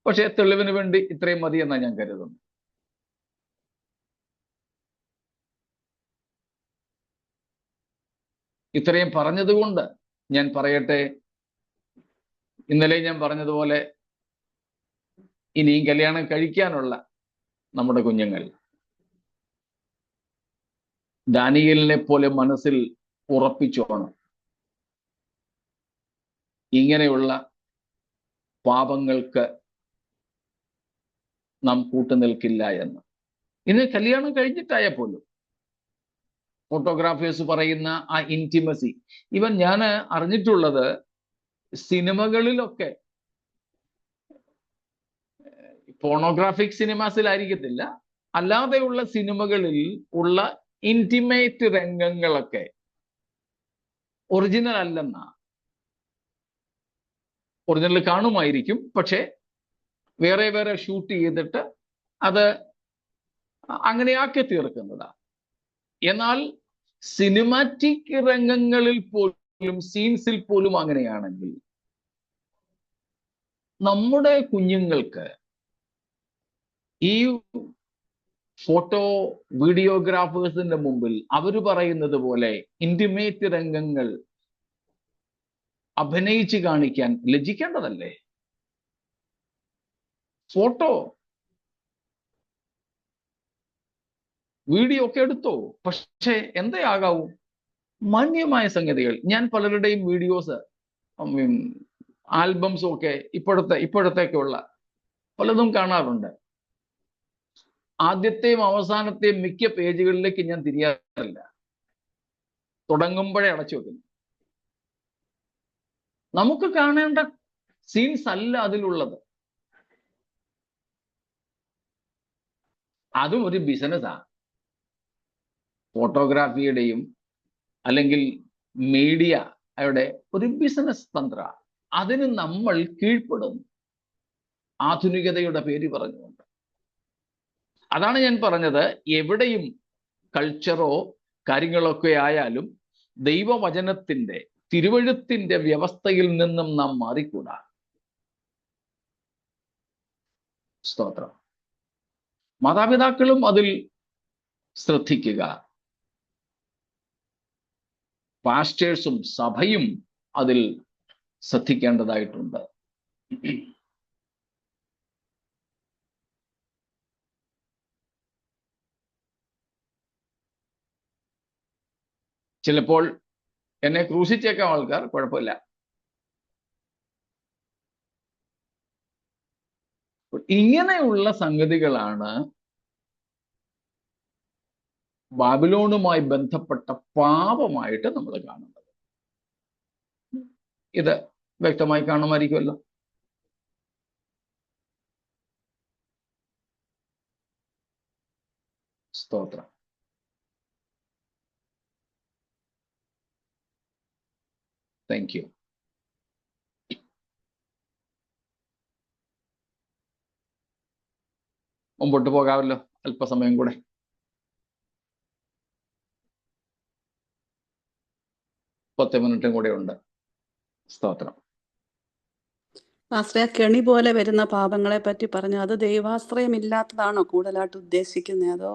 പക്ഷേ തെളിവിന് വേണ്ടി ഇത്രയും മതി എന്നാണ് ഞാൻ കരുതുന്നത്. ഇത്രയും പറഞ്ഞതുകൊണ്ട് ഞാൻ പറയട്ടെ, ഇന്നലെ ഞാൻ പറഞ്ഞതുപോലെ ഇനിയും കല്യാണം കഴിക്കാനുള്ള നമ്മുടെ കുഞ്ഞുങ്ങൾ ദാനിയേലിനെ പോലെ മനസ്സിൽ ഉറപ്പിച്ചോണം, ഇങ്ങനെയുള്ള പാപങ്ങൾക്ക് നാം കൂട്ടുനിൽക്കില്ല എന്ന്. ഇന്ന് കല്യാണം കഴിഞ്ഞിട്ടായ പോലും ഫോട്ടോഗ്രാഫേഴ്സ് പറയുന്ന ആ ഇന്റിമസി, ഇവൻ ഞാൻ അറിഞ്ഞിട്ടുള്ളത് സിനിമകളിലൊക്കെ, പോണോഗ്രാഫിക് സിനിമാസിലായിരിക്കത്തില്ല, അല്ലാതെയുള്ള സിനിമകളിൽ ഉള്ള ഇന്റിമേറ്റ് രംഗങ്ങളൊക്കെ ഒറിജിനൽ അല്ലെന്നാ. ഒറിജിനൽ കാണുമായിരിക്കും, പക്ഷെ വേറെ വേറെ ഷൂട്ട് ചെയ്തിട്ട് അത് അങ്ങനെയാക്കി തീർക്കുന്നതാ. എന്നാൽ സിനിമാറ്റിക് രംഗങ്ങളിൽ പോലും, സീൻസിൽ പോലും അങ്ങനെയാണെങ്കിൽ നമ്മുടെ കുഞ്ഞുങ്ങൾക്ക് ഈ ഫോട്ടോ വീഡിയോഗ്രാഫേഴ്സിന്റെ മുമ്പിൽ അവർ പറയുന്നത് പോലെ ഇന്റിമേറ്റ് രംഗങ്ങൾ അഭിനയിച്ച് കാണിക്കാൻ ലജ്ജിക്കേണ്ടതല്ലേ? ഫോട്ടോ വീഡിയോ ഒക്കെ എടുത്തോ, പക്ഷെ എന്തേ ആകാവൂ, മാന്യമായ സംഗതികൾ. ഞാൻ പലരുടെയും വീഡിയോസ്, ആൽബംസും ഒക്കെ ഇപ്പോഴത്തേക്കുള്ള പലതും കാണാറുണ്ട്. ആദ്യത്തെയും അവസാനത്തെയും മിക്ക പേജുകളിലേക്ക് ഞാൻ തിരിയാറില്ല, തുടങ്ങുമ്പോഴേ അടച്ചു വെക്കുന്നു. നമുക്ക് കാണേണ്ട സീൻസ് അല്ല അതിലുള്ളത്. അതും ഒരു ബിസിനസ്സാണ്. ഫോട്ടോഗ്രാഫിയുടെയും അല്ലെങ്കിൽ മീഡിയയുടെ ഒരു ബിസിനസ് തന്ത്ര. അതിന് നമ്മൾ കീഴ്പ്പെടും, ആധുനികതയുടെ പേര് പറഞ്ഞുകൊണ്ട്. അതാണ് ഞാൻ പറഞ്ഞത്, എവിടെയും കൾച്ചറോ കാര്യങ്ങളൊക്കെ ആയാലും ദൈവവചനത്തിന്റെ, തിരുവഴുത്തിന്റെ വ്യവസ്ഥയിൽ നിന്നും നാം മാറിക്കൂടാ. സ്തോത്രം. മാതാപിതാക്കളും അതിൽ ശ്രദ്ധിക്കുക, പാസ്റ്റേഴ്സും സഭയും അതിൽ ശ്രദ്ധിക്കേണ്ടതായിട്ടുണ്ട്. ചിലപ്പോൾ എന്നെ ക്രൂശിച്ചേക്കാം ആൾക്കാർ, കുഴപ്പമില്ല. ഇങ്ങനെയുള്ള സംഗതികളാണ് ബാബിലോണുമായി ബന്ധപ്പെട്ട പാപമായിട്ട് നമ്മൾ കാണുന്നത്. ഇത് വ്യക്തമായി കാണുമായിരിക്കുമല്ലോ. സ്തോത്രം. Thank you. മുമ്പോട്ട് പോകാമല്ലോ, അല്പസമയം കൂടെ. പത്ത് മിനിറ്റും കൂടെ ഉണ്ട്. സ്തോത്രം. പാസ്റ്ററെ, കെണി പോലെ വരുന്ന പാപങ്ങളെ പറ്റി പറഞ്ഞു. അത് ദൈവാശ്രയമില്ലാത്തതാണോ കൂടുതലായിട്ട് ഉദ്ദേശിക്കുന്നത്? അതോ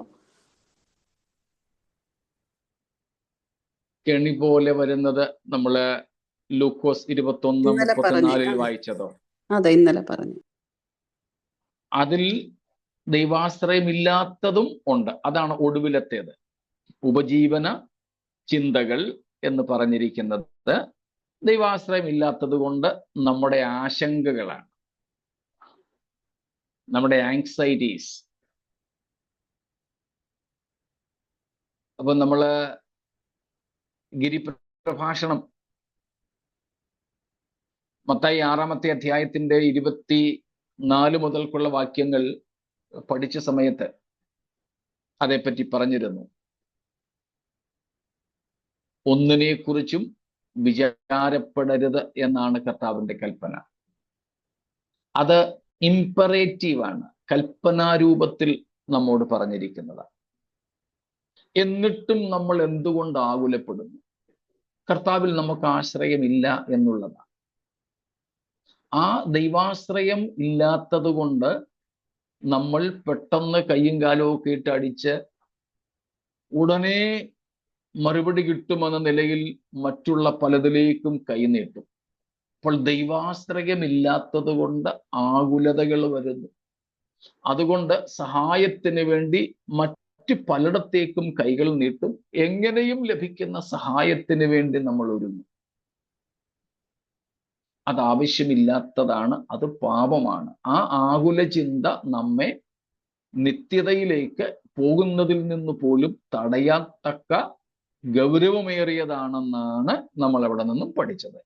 കെണി പോലെ വരുന്നത് നമ്മള് ലൂക്കോസ് 21:34 വായിച്ചതോ? അതെ, ഇന്നലെ പറഞ്ഞു. അതിൽ ദൈവാശ്രയമില്ലാത്തതും ഉണ്ട്. അതാണ് ഒടുവിലത്തേത്. ഉപജീവന ചിന്തകൾ എന്ന് പറഞ്ഞിരിക്കുന്നത് ദൈവാശ്രയമില്ലാത്തത് കൊണ്ട് നമ്മുടെ ആശങ്കകളാണ്, നമ്മുടെ ആങ്സൈറ്റീസ്. അപ്പൊ നമ്മള് ഗിരിപ്രഭാഷണം മത്തായി 6-ാമത്തെ അധ്യായത്തിന്റെ 24 മുതൽക്കുള്ള വാക്യങ്ങൾ പഠിച്ച സമയത്ത് അതേപ്പറ്റി പറഞ്ഞിരുന്നു. ഒന്നിനെക്കുറിച്ചും വിചാരപ്പെടരുത് എന്നാണ് കർത്താവിന്റെ കൽപ്പന. അത് ഇംപറേറ്റീവാണ്, കൽപ്പനാരൂപത്തിൽ നമ്മോട് പറഞ്ഞിരിക്കുന്നത്. എന്നിട്ടും നമ്മൾ എന്തുകൊണ്ട് ആകുലപ്പെടുന്നു? കർത്താവിൽ നമുക്ക് ആശ്രയമില്ല എന്നുള്ളതാണ്. ആ ദൈവാശ്രയം ഇല്ലാത്തത് കൊണ്ട് നമ്മൾ പെട്ടെന്ന് കയ്യും കാലവും ഒക്കെ ഇട്ട് അടിച്ച് ഉടനെ മറുപടി കിട്ടുമെന്ന നിലയിൽ മറ്റുള്ള പലതിലേക്കും കൈനീട്ടും. അപ്പോൾ ദൈവാശ്രയമില്ലാത്തത് കൊണ്ട് ആകുലതകൾ വരുന്നു. അതുകൊണ്ട് സഹായത്തിന് വേണ്ടി മറ്റു പലയിടത്തേക്കും കൈകൾ നീട്ടും. എങ്ങനെയും ലഭിക്കുന്ന സഹായത്തിന് വേണ്ടി നമ്മൾ ഒരുങ്ങും. അത് ആവശ്യമില്ലാത്തതാണ്, അത് പാപമാണ്. ആ ആകുല ചിന്ത നമ്മെ നിത്യതയിലേക്ക് പോകുന്നതിൽ നിന്ന് പോലും തടയാൻ തക്ക ഗൗരവമേറിയതാണെന്നാണ് നമ്മൾ അവിടെ നിന്നും പഠിച്ചത്.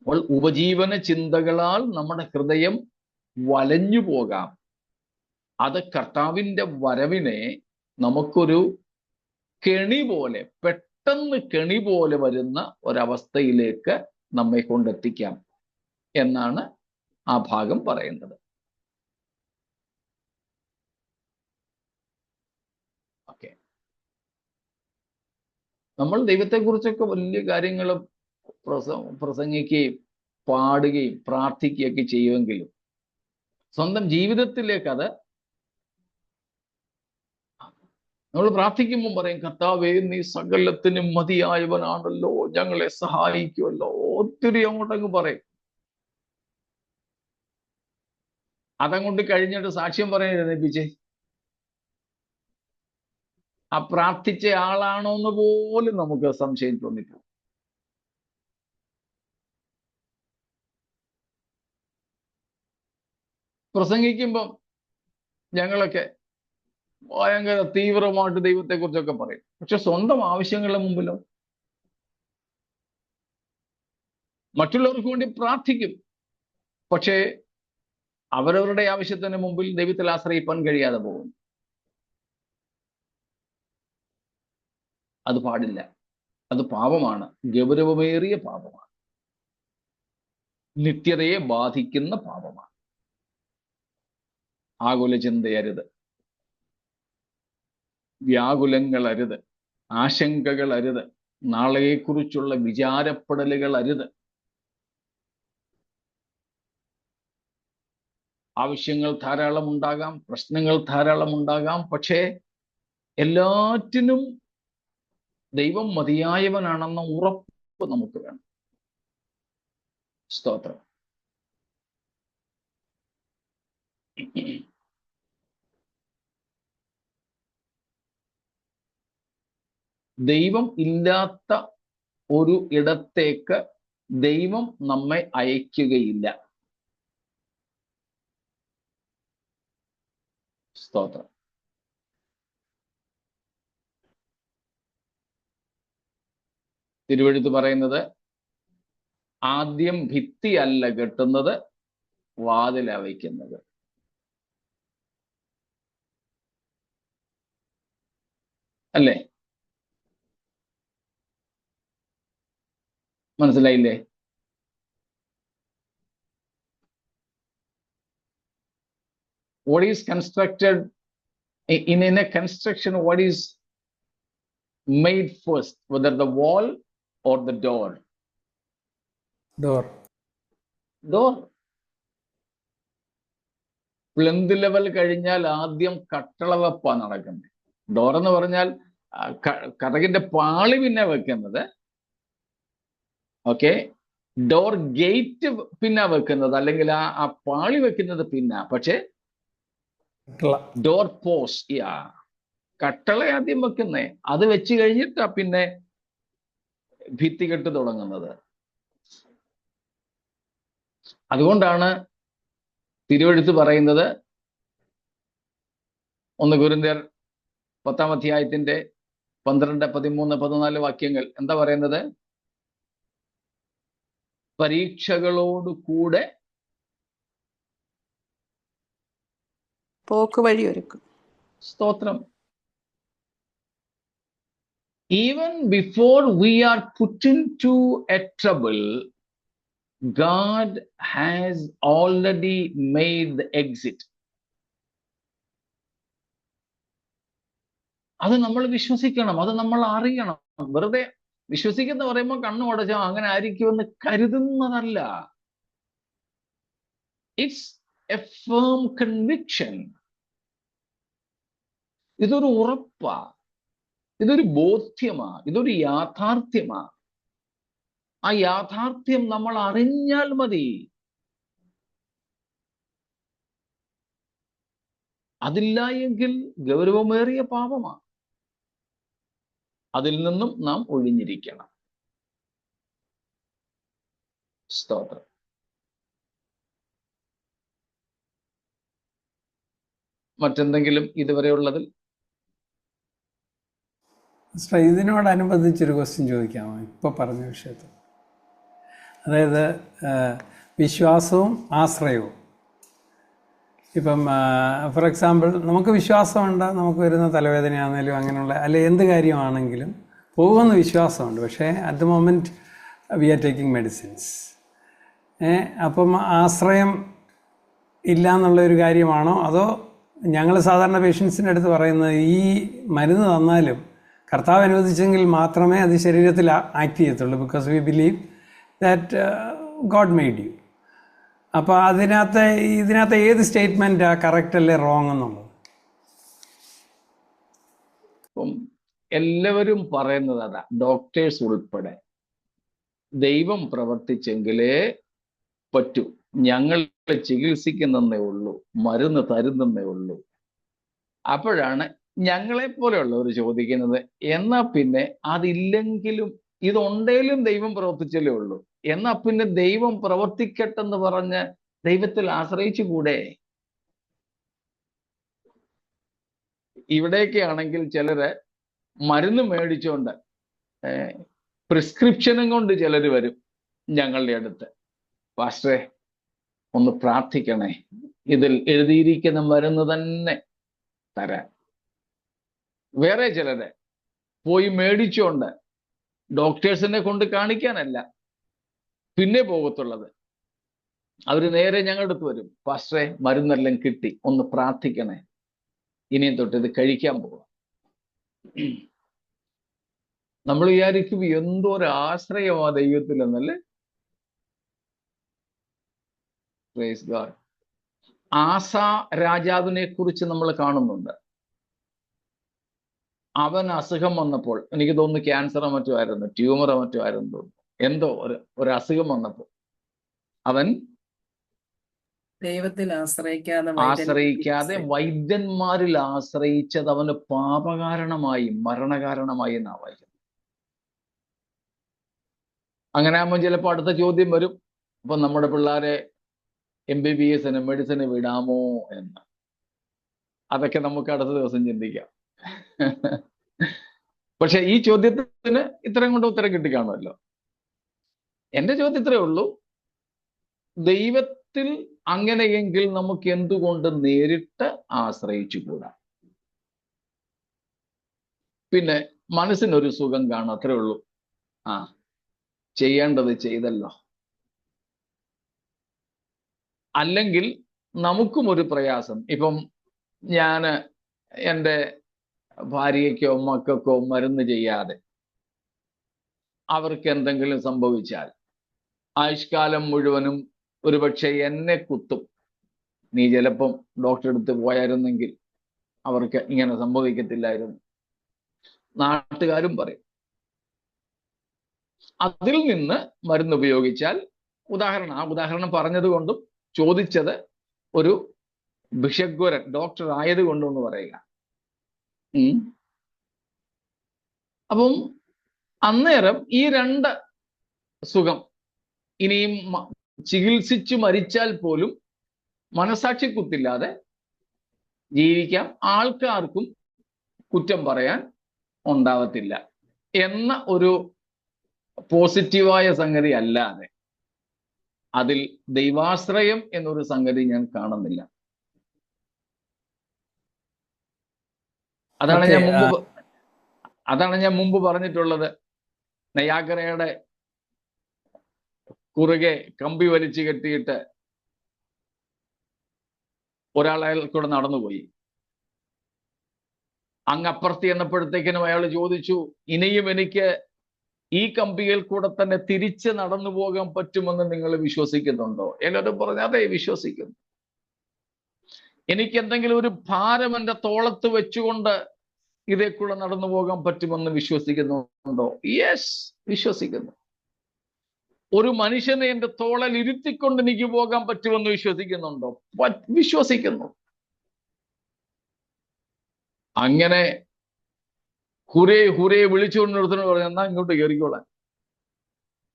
അപ്പോൾ ഉപജീവന ചിന്തകളാൽ നമ്മുടെ ഹൃദയം വലഞ്ഞു പോകാം. അത് കർത്താവിൻ്റെ വരവിനെ നമുക്കൊരു കെണി പോലെ, പെട്ടെന്ന് കെണി പോലെ വരുന്ന ഒരവസ്ഥയിലേക്ക് നമ്മെ കൊണ്ടെത്തിക്കാം എന്നാണ് ആ ഭാഗം പറയുന്നത്. ഓക്കെ, നമ്മൾ ദൈവത്തെക്കുറിച്ചൊക്കെ വലിയ കാര്യങ്ങൾ പ്രസംഗിക്കുകയും പാടുകയും പ്രാർത്ഥിക്കുകയൊക്കെ ചെയ്യുമെങ്കിലും സ്വന്തം ജീവിതത്തിലേക്ക് അത് നമ്മൾ പ്രാർത്ഥിക്കുമ്പോൾ പറയും, കർത്താവേ നീ സകലത്തിനും മതിയായവനാണല്ലോ, ഞങ്ങളെ സഹായിക്കുമല്ലോ. ഒത്തിരി അങ്ങോട്ടങ്ങ് പറയും. അതങ്ങോട്ട് കഴിഞ്ഞിട്ട് സാക്ഷ്യം പറയാൻ എഴുന്നേപ്പിച്ചേ. ആ പ്രാർത്ഥിച്ച ആളാണോ എന്ന് പോലും നമുക്ക് സംശയം തോന്നിക്കും. പ്രസംഗിക്കുമ്പം ഞങ്ങളൊക്കെ ഭയങ്കര തീവ്രമായിട്ട് ദൈവത്തെക്കുറിച്ചൊക്കെ പറയും. പക്ഷെ സ്വന്തം ആവശ്യങ്ങളുടെ മുമ്പിലോ മറ്റുള്ളവർക്ക് വേണ്ടി പ്രാർത്ഥിക്കും. പക്ഷേ അവരവരുടെ ആവശ്യത്തിന് മുമ്പിൽ ദൈവത്തിൽ ആശ്രയിപ്പാൻ കഴിയാതെ പോകും. അത് പാടില്ല. അത് പാപമാണ്, ഗൗരവമേറിയ പാപമാണ്, നിത്യതയെ ബാധിക്കുന്ന പാപമാണ്. ആകുല ചിന്തയരുത്, വ്യാകുലങ്ങൾ അരുത്, ആശങ്കകൾ അരുത്, നാളെയെക്കുറിച്ചുള്ള വിചാരപ്പെടലുകൾ അരുത്. ആവശ്യങ്ങൾ ധാരാളം ഉണ്ടാകാം, പ്രശ്നങ്ങൾ ധാരാളം ഉണ്ടാകാം. പക്ഷേ എല്ലാറ്റിനും ദൈവം മതിയായവനാണെന്ന ഉറപ്പ് നമുക്ക് വേണം. സ്തോത്രം. ദൈവം ഇല്ലാത്ത ഒരു ഇടത്തേക്ക് ദൈവം നമ്മെ അയക്കുകയില്ല. സ്തോത്രം. തിരുവെഴുത്ത് പറയുന്നത്, ആദ്യം ഭിത്തിയല്ല കെട്ടുന്നത്, വാതില വയ്ക്കുന്നത്. അല്ലേ? മനസ്സിലായില്ലേ? What is constructed in a construction? What is made first, whether the wall or the door? Door. Door. Plinth level കഴിഞ്ഞാൽ ആദ്യം കട്ടളവെപ്പാ നടക്കുന്നത്. ഡോർ എന്ന് പറഞ്ഞാൽ കതകിന്റെ പാളി പിന്നെ വെക്കുന്നത്. ഓക്കെ, ഡോർ ഗേറ്റ് പിന്നെ വെക്കുന്നത്, അല്ലെങ്കിൽ ആ പാളി വെക്കുന്നത് പിന്നെ. പക്ഷെ ഡോർ പോസ്റ്റ്, കട്ടള ആദ്യം വെക്കുന്നേ, അത് വെച്ച് കഴിഞ്ഞിട്ടാ പിന്നെ ഭിത്തികെട്ട് തുടങ്ങുന്നത്. അതുകൊണ്ടാണ് തിരുവെഴുത്ത് പറയുന്നത്, 1 കൊരിന്ത്യർ 10-ാം അധ്യായത്തിന്റെ 12, 13, 14 വാക്യങ്ങൾ എന്താ പറയുന്നത്? പരീക്ഷകളോട് കൂടെ പോക്ക് വഴി ഒരുക്കും. സ്തോത്രം. Even before we are put into a trouble, God has already made the exit. അത് നമ്മൾ വിശ്വസിക്കണം, അത് നമ്മൾ അറിയണം. വെറുതെ വിശ്വസിക്കുന്ന പറയുമ്പോൾ കണ്ണു അടച്ചോ അങ്ങനെ ആയിരിക്കുമെന്ന് കരുതുന്നതല്ല. It's a firm conviction. ഇതൊരു ഉറപ്പാ, ഇതൊരു ബോധ്യമാ, ഇതൊരു യാഥാർത്ഥ്യമാ. ആ യാഥാർത്ഥ്യം നമ്മൾ അറിഞ്ഞാൽ മതി. അതില്ല എങ്കിൽ ഗൗരവമേറിയ പാപമാണ്. അതിൽ നിന്നും നാം ഒഴിഞ്ഞിരിക്കണം. സ്തോത്രം. മറ്റെന്തെങ്കിലും ഇതുവരെയുള്ളതിൽ? ഇതിനോടനുബന്ധിച്ചൊരു ക്വസ്റ്റ്യൻ ചോദിക്കാമോ? ഇപ്പോൾ പറഞ്ഞ വിഷയത്തിൽ, അതായത് വിശ്വാസവും ആശ്രയവും. ഇപ്പം ഫോർ എക്സാമ്പിൾ, നമുക്ക് വിശ്വാസമുണ്ട്, നമുക്ക് വരുന്ന തലവേദനയാണെങ്കിലും അങ്ങനെയുള്ള അല്ലെ എന്ത് കാര്യമാണെങ്കിലും പോകുമെന്ന് വിശ്വാസമുണ്ട്. പക്ഷേ at the moment we are taking medicines. അപ്പം ആശ്രയം ഇല്ല എന്നുള്ളൊരു കാര്യമാണോ? അതോ ഞങ്ങൾ സാധാരണ പേഷ്യൻസിൻ്റെ അടുത്ത് പറയുന്നത് ഈ മരുന്ന് തന്നാലും കർത്താവ് അനുവദിച്ചെങ്കിൽ മാത്രമേ അത് ശരീരത്തിൽ ആക്ട് ചെയ്യത്തുള്ളൂ. Because we believe that God made U. അപ്പോൾ ഇതിനകത്ത് ഏത് സ്റ്റേറ്റ്മെൻറ്റാ കറക്റ്റ് അല്ലേ റോങ് എന്നുള്ളത്? ഇപ്പം എല്ലാവരും പറയുന്നത് അതാ, ഡോക്ടേഴ്സ് ഉൾപ്പെടെ. ദൈവം പ്രവർത്തിച്ചെങ്കിലേ പറ്റൂ, ഞങ്ങൾ ചികിത്സിക്കുന്നേ ഉള്ളൂ, മരുന്ന് തരുന്നേ ഉള്ളൂ. അപ്പോഴാണ് ഞങ്ങളെപ്പോലെയുള്ളവർ ചോദിക്കുന്നത്, എന്നാ പിന്നെ അതില്ലെങ്കിലും ഇതുണ്ടേലും ദൈവം പ്രവർത്തിച്ചല്ലേ ഉള്ളൂ, എന്നാ പിന്നെ ദൈവം പ്രവർത്തിക്കട്ടെന്ന് പറഞ്ഞ് ദൈവത്തിൽ ആശ്രയിച്ചു കൂടെ? ഇവിടെയൊക്കെ ആണെങ്കിൽ ചിലര് മരുന്ന് മേടിച്ചുകൊണ്ട് പ്രിസ്ക്രിപ്ഷനും കൊണ്ട് ചിലര് വരും ഞങ്ങളുടെ അടുത്ത്, പാസ്റ്ററെ ഒന്ന് പ്രാർത്ഥിക്കണേ, ഇതിൽ എഴുതിയിരിക്കുന്ന മരുന്ന് തന്നെ തരാൻ. വേറെ ചിലര് പോയി മേടിച്ചുകൊണ്ട് ഡോക്ടേഴ്സിനെ കൊണ്ട് കാണിക്കാനല്ല പിന്നെ പോകത്തുള്ളത്, അവര് നേരെ ഞങ്ങളുടെ അടുത്ത് വരും, പാസ്റ്ററെ മരുന്നെല്ലാം കിട്ടി, ഒന്ന് പ്രാർത്ഥിക്കണേ, ഇനിയും തൊട്ട് ഇത് കഴിക്കാൻ പോവാം. നമ്മൾ വിചാരിക്കും എന്തോ ഒരു ആശ്രയമാ ദൈവത്തിൽ എന്നല്ലേ? Praise God. ആസ രാജാവിനെ കുറിച്ച് നമ്മൾ കാണുന്നുണ്ട്. അവൻ അസുഖം വന്നപ്പോൾ, എനിക്ക് തോന്നുന്നു ക്യാൻസറോ മറ്റോ ആയിരുന്നു, ട്യൂമറോ മറ്റോ ആയിരുന്നു തോന്നുന്നു, എന്തോ ഒരു അസുഖം വന്നപ്പോൾ അവൻ ദൈവത്തിൽ ആശ്രയിക്കാതെ വൈദ്യന്മാരിൽ ആശ്രയിച്ചത് അവന് പാപകാരണമായി, മരണകാരണമായി എന്നാ വായിക്കുന്നത്. അങ്ങനെ ആകുമ്പോൾ ചിലപ്പോൾ അടുത്ത ചോദ്യം വരും, അപ്പൊ നമ്മുടെ പിള്ളേരെ MBBS മെഡിസിന് വിടാമോ എന്ന്. അതൊക്കെ നമുക്ക് അടുത്ത ദിവസം ചിന്തിക്കാം. പക്ഷെ ഈ ചോദ്യത്തിന് ഇത്രയും കൊണ്ട് ഉത്തരം കിട്ടിക്കാണുമല്ലോ. എന്റെ ചോദ്യം ഇത്രയേ ഉള്ളൂ, ദൈവത്തിൽ അങ്ങനെയെങ്കിൽ നമുക്ക് എന്തുകൊണ്ട് നേരിട്ട് ആശ്രയിച്ചുകൂടാ? പിന്നെ മനസ്സിനൊരു സുഖം കാണും, അത്രേ ഉള്ളൂ. ആ, ചെയ്യേണ്ടത് ചെയ്തല്ലോ. അല്ലെങ്കിൽ നമുക്കും ഒരു പ്രയാസം. ഇപ്പം ഞാന് എൻ്റെ ഭാര്യയ്ക്കോ മക്കൾക്കോ മരുന്ന് ചെയ്യാതെ അവർക്ക് എന്തെങ്കിലും സംഭവിച്ചാൽ ആയുഷ്കാലം മുഴുവനും ഒരുപക്ഷെ എന്നെ കുത്തും. നീ ചിലപ്പം ഡോക്ടറെ അടുത്ത് പോയായിരുന്നെങ്കിൽ അവർക്ക് ഇങ്ങനെ സംഭവിക്കത്തില്ലായിരുന്നു, നാട്ടുകാരും പറയും. അതിൽ നിന്ന് മരുന്ന് ഉപയോഗിച്ചാൽ, ആ ഉദാഹരണം പറഞ്ഞത് കൊണ്ടും ചോദിച്ചത് ഒരു ഭിഷഗ്വരൻ ഡോക്ടർ ആയതുകൊണ്ടും എന്ന് പറയുക. അപ്പം അന്നേരം ഈ രണ്ട് സുഖം, ഇനിയും ചികിത്സിച്ചു മരിച്ചാൽ പോലും മനസാക്ഷി കുത്തില്ലാതെ ജീവിക്കാം, ആൾക്കാർക്കും കുറ്റം പറയാൻ ഉണ്ടാവത്തില്ല എന്ന ഒരു പോസിറ്റീവായ സംഗതി അല്ലാതെ അതിൽ ദൈവാശ്രയം എന്നൊരു സംഗതി ഞാൻ കാണുന്നില്ല. അതാണ് ഞാൻ മുമ്പ് പറഞ്ഞിട്ടുള്ളത്. നയാഗ്രയുടെ കുറുകെ കമ്പി വലിച്ചു കെട്ടിയിട്ട് ഒരാൾ അയാൾ കൂടെ നടന്നുപോയി. അങ്ങപ്പുറത്ത് എന്നപ്പോഴത്തേക്കിനും അയാൾ ചോദിച്ചു, ഇനിയും എനിക്ക് ഈ കമ്പിയിൽ കൂടെ തന്നെ തിരിച്ച് നടന്നു പോകാൻ പറ്റുമെന്ന് നിങ്ങൾ വിശ്വസിക്കുന്നുണ്ടോ? എല്ലാവരും പറഞ്ഞു അതെ, വിശ്വസിക്കുന്നു. എനിക്ക് എന്തെങ്കിലും ഒരു ഭാരം എൻ്റെ തോളത്ത് വെച്ചുകൊണ്ട് ഇതേ കൂടെ നടന്നു പോകാൻ പറ്റുമെന്ന് വിശ്വസിക്കുന്നുണ്ടോ? യെസ്, വിശ്വസിക്കുന്നു. ഒരു മനുഷ്യനെ എൻ്റെ തോളൽ ഇരുത്തിക്കൊണ്ട് എനിക്ക് പോകാൻ പറ്റുമെന്ന് വിശ്വസിക്കുന്നുണ്ടോ? വിശ്വസിക്കുന്നു. അങ്ങനെ ഹുരേ ഹുരേ വിളിച്ചുകൊണ്ട് നിർത്തുന്നത് പറഞ്ഞു, എന്നാ ഇങ്ങോട്ട് കയറിക്കോളാൻ,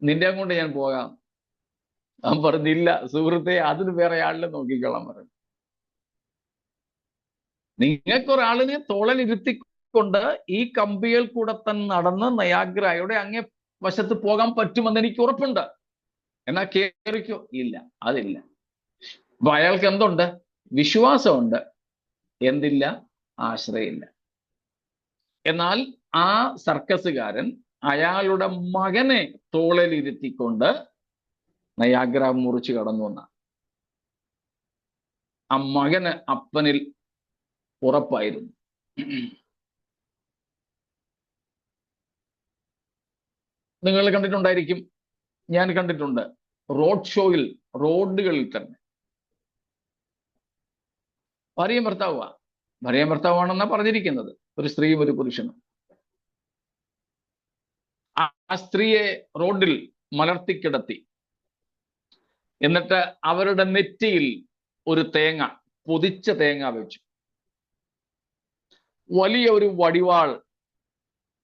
നിന്റെ അങ്ങോട്ട് ഞാൻ പോകാം. അവൻ പറഞ്ഞില്ല, സുഹൃത്തെ, അതിന് വേറെ ആളിനെ നോക്കിക്കോളാൻ പറഞ്ഞു. നിങ്ങൾക്കൊരാളിനെ തോളൽ ഇരുത്തിക്കൊണ്ട് ഈ കമ്പിയിൽ കൂടെ തന്നെ നടന്ന് നയാഗ്രയുടെ അങ്ങേ വശത്ത് പോകാൻ പറ്റുമെന്ന് എനിക്ക് ഉറപ്പുണ്ട്, എന്നാ കേറിക്കോ. ഇല്ല, അതില്ല. അപ്പൊ അയാൾക്ക് എന്തുണ്ട്? വിശ്വാസമുണ്ട്. എന്തില്ല? ആശ്രയമില്ല. എന്നാൽ ആ സർക്കസുകാരൻ അയാളുടെ മകനെ തോളിലിരുത്തിക്കൊണ്ട് നയാഗ്ര മുറിച്ചു കടന്നു വന്ന ആ മകന് അപ്പനിൽ ഉറപ്പായിരുന്നു. നിങ്ങൾ കണ്ടിട്ടുണ്ടായിരിക്കും, ഞാൻ കണ്ടിട്ടുണ്ട്, റോഡ് ഷോയിൽ, റോഡുകളിൽ തന്നെ ഭാര്യയും ഭർത്താവാണെന്നാ പറഞ്ഞിരിക്കുന്നത്, ഒരു സ്ത്രീയും ഒരു പുരുഷനും. ആ സ്ത്രീയെ റോഡിൽ മലർത്തിക്കിടത്തി, എന്നിട്ട് അവരുടെ നെറ്റിയിൽ ഒരു തേങ്ങ, പൊതിച്ച തേങ്ങ വെച്ചു. വലിയ ഒരു വടിവാൾ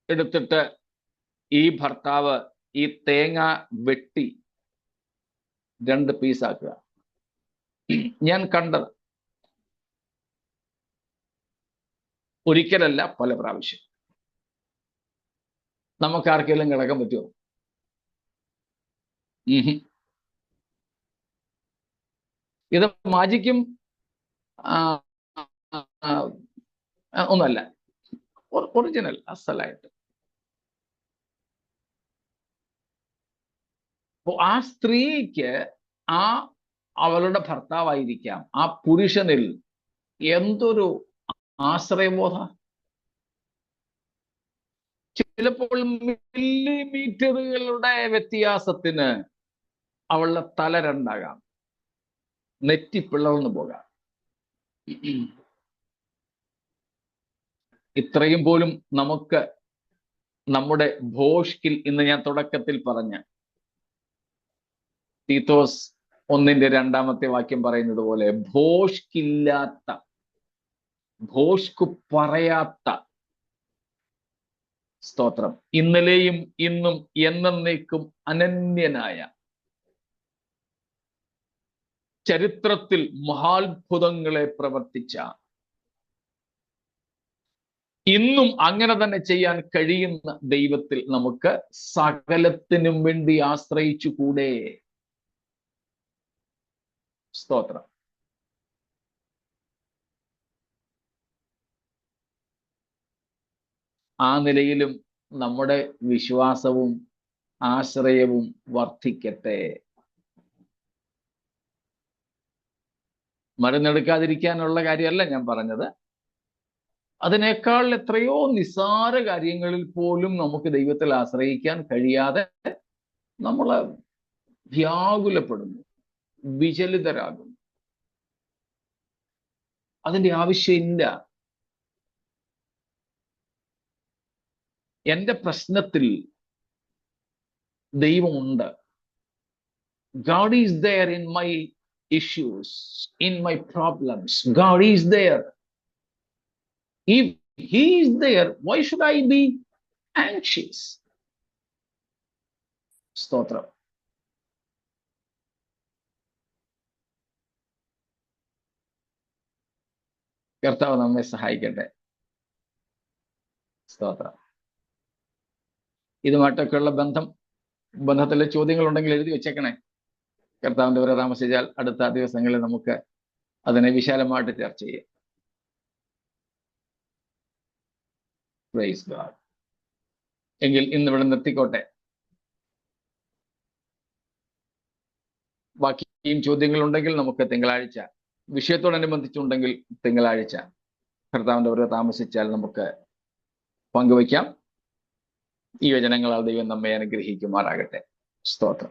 എടുത്തിട്ട് ഈ ഭർത്താവ് ഈ തേങ്ങ വെട്ടി 2 പീസാക്കുക. ഞാൻ കണ്ടത് ഒരിക്കലല്ല, പല പ്രാവശ്യം. നമുക്കാർക്കെങ്കിലും കിടക്കാൻ പറ്റുമോ? ഇത് മാജിക്കും ഒന്നല്ല, ഒറിജിനൽ അസലായിട്ട്. ആ സ്ത്രീക്ക് അവളുടെ ഭർത്താവായിരിക്കാം, ആ പുരുഷനിൽ എന്തൊരു ആശ്രയബോധ. ചിലപ്പോൾ മില്ലിമീറ്ററുകളുടെ വ്യത്യാസത്തിന് അവളുടെ തല രണ്ടാകാം, നെറ്റി പിളർന്നു പോകാം. ഇത്രയും പോലും നമുക്ക് നമ്മുടെ ഭോഷ്കിൽ, ഇന്ന് ഞാൻ തുടക്കത്തിൽ പറഞ്ഞ തീത്തോസ് 1:2 വാക്യം പറയുന്നത് പോലെ, ഭോഷ്കില്ലാത്ത, ഭോഷ്കു പറയാത്ത, സ്തോത്രം, ഇന്നലെയും ഇന്നും എന്നേക്കും അനന്യനായ, ചരിത്രത്തിൽ മഹാത്ഭുതങ്ങളെ പ്രവർത്തിച്ച, ഇന്നും അങ്ങനെ തന്നെ ചെയ്യാൻ കഴിയുന്ന ദൈവത്തിൽ നമുക്ക് സകലത്തിനും വേണ്ടി ആശ്രയിച്ചുകൂടെ? സ്തോത്രം. ആ നിലയിലും നമ്മുടെ വിശ്വാസവും ആശ്രയവും വർദ്ധിക്കട്ടെ. മരുന്നെടുക്കാതിരിക്കാനുള്ള കാര്യമല്ല ഞാൻ പറഞ്ഞത്. അതിനേക്കാൾ എത്രയോ നിസ്സാര കാര്യങ്ങളിൽ പോലും നമുക്ക് ദൈവത്തിൽ ആശ്രയിക്കാൻ കഴിയാതെ നമ്മൾ വ്യാകുലപ്പെടുന്നു, വിചലിതരാകുന്നു. അതിന്റെ ആവശ്യമില്ല. എന്റെ പ്രശ്നത്തിൽ ദൈവമുണ്ട്. God is there in my issues, in my problems. God is there. If He is there, why should I be anxious? സ്തോത്രം. കർത്താവ് നമ്മെ സഹായിക്കട്ടെ. സ്തോത്രം. ഇതുമായിട്ടൊക്കെയുള്ള ബന്ധത്തിലെ ചോദ്യങ്ങൾ ഉണ്ടെങ്കിൽ എഴുതി വെച്ചേക്കണേ. കർത്താവിന്റെ വരെ താമസിച്ചാൽ അടുത്ത ദിവസങ്ങളിൽ നമുക്ക് അതിനെ വിശാലമായിട്ട് ചർച്ച ചെയ്യാം. Praise God. എങ്കിൽ ഇന്നിവിടെ നിർത്തിക്കോട്ടെ. ബാക്കിയും ചോദ്യങ്ങളുണ്ടെങ്കിൽ നമുക്ക് തിങ്കളാഴ്ച, വിഷയത്തോടനുബന്ധിച്ചുണ്ടെങ്കിൽ തിങ്കളാഴ്ച കർത്താവിന്റെ വരെ താമസിച്ചാൽ നമുക്ക് പങ്കുവയ്ക്കാം. ഈ വചനങ്ങളാൽ ദൈവം നമ്മെ അനുഗ്രഹിക്കുമാറാകട്ടെ. സ്തോത്രം.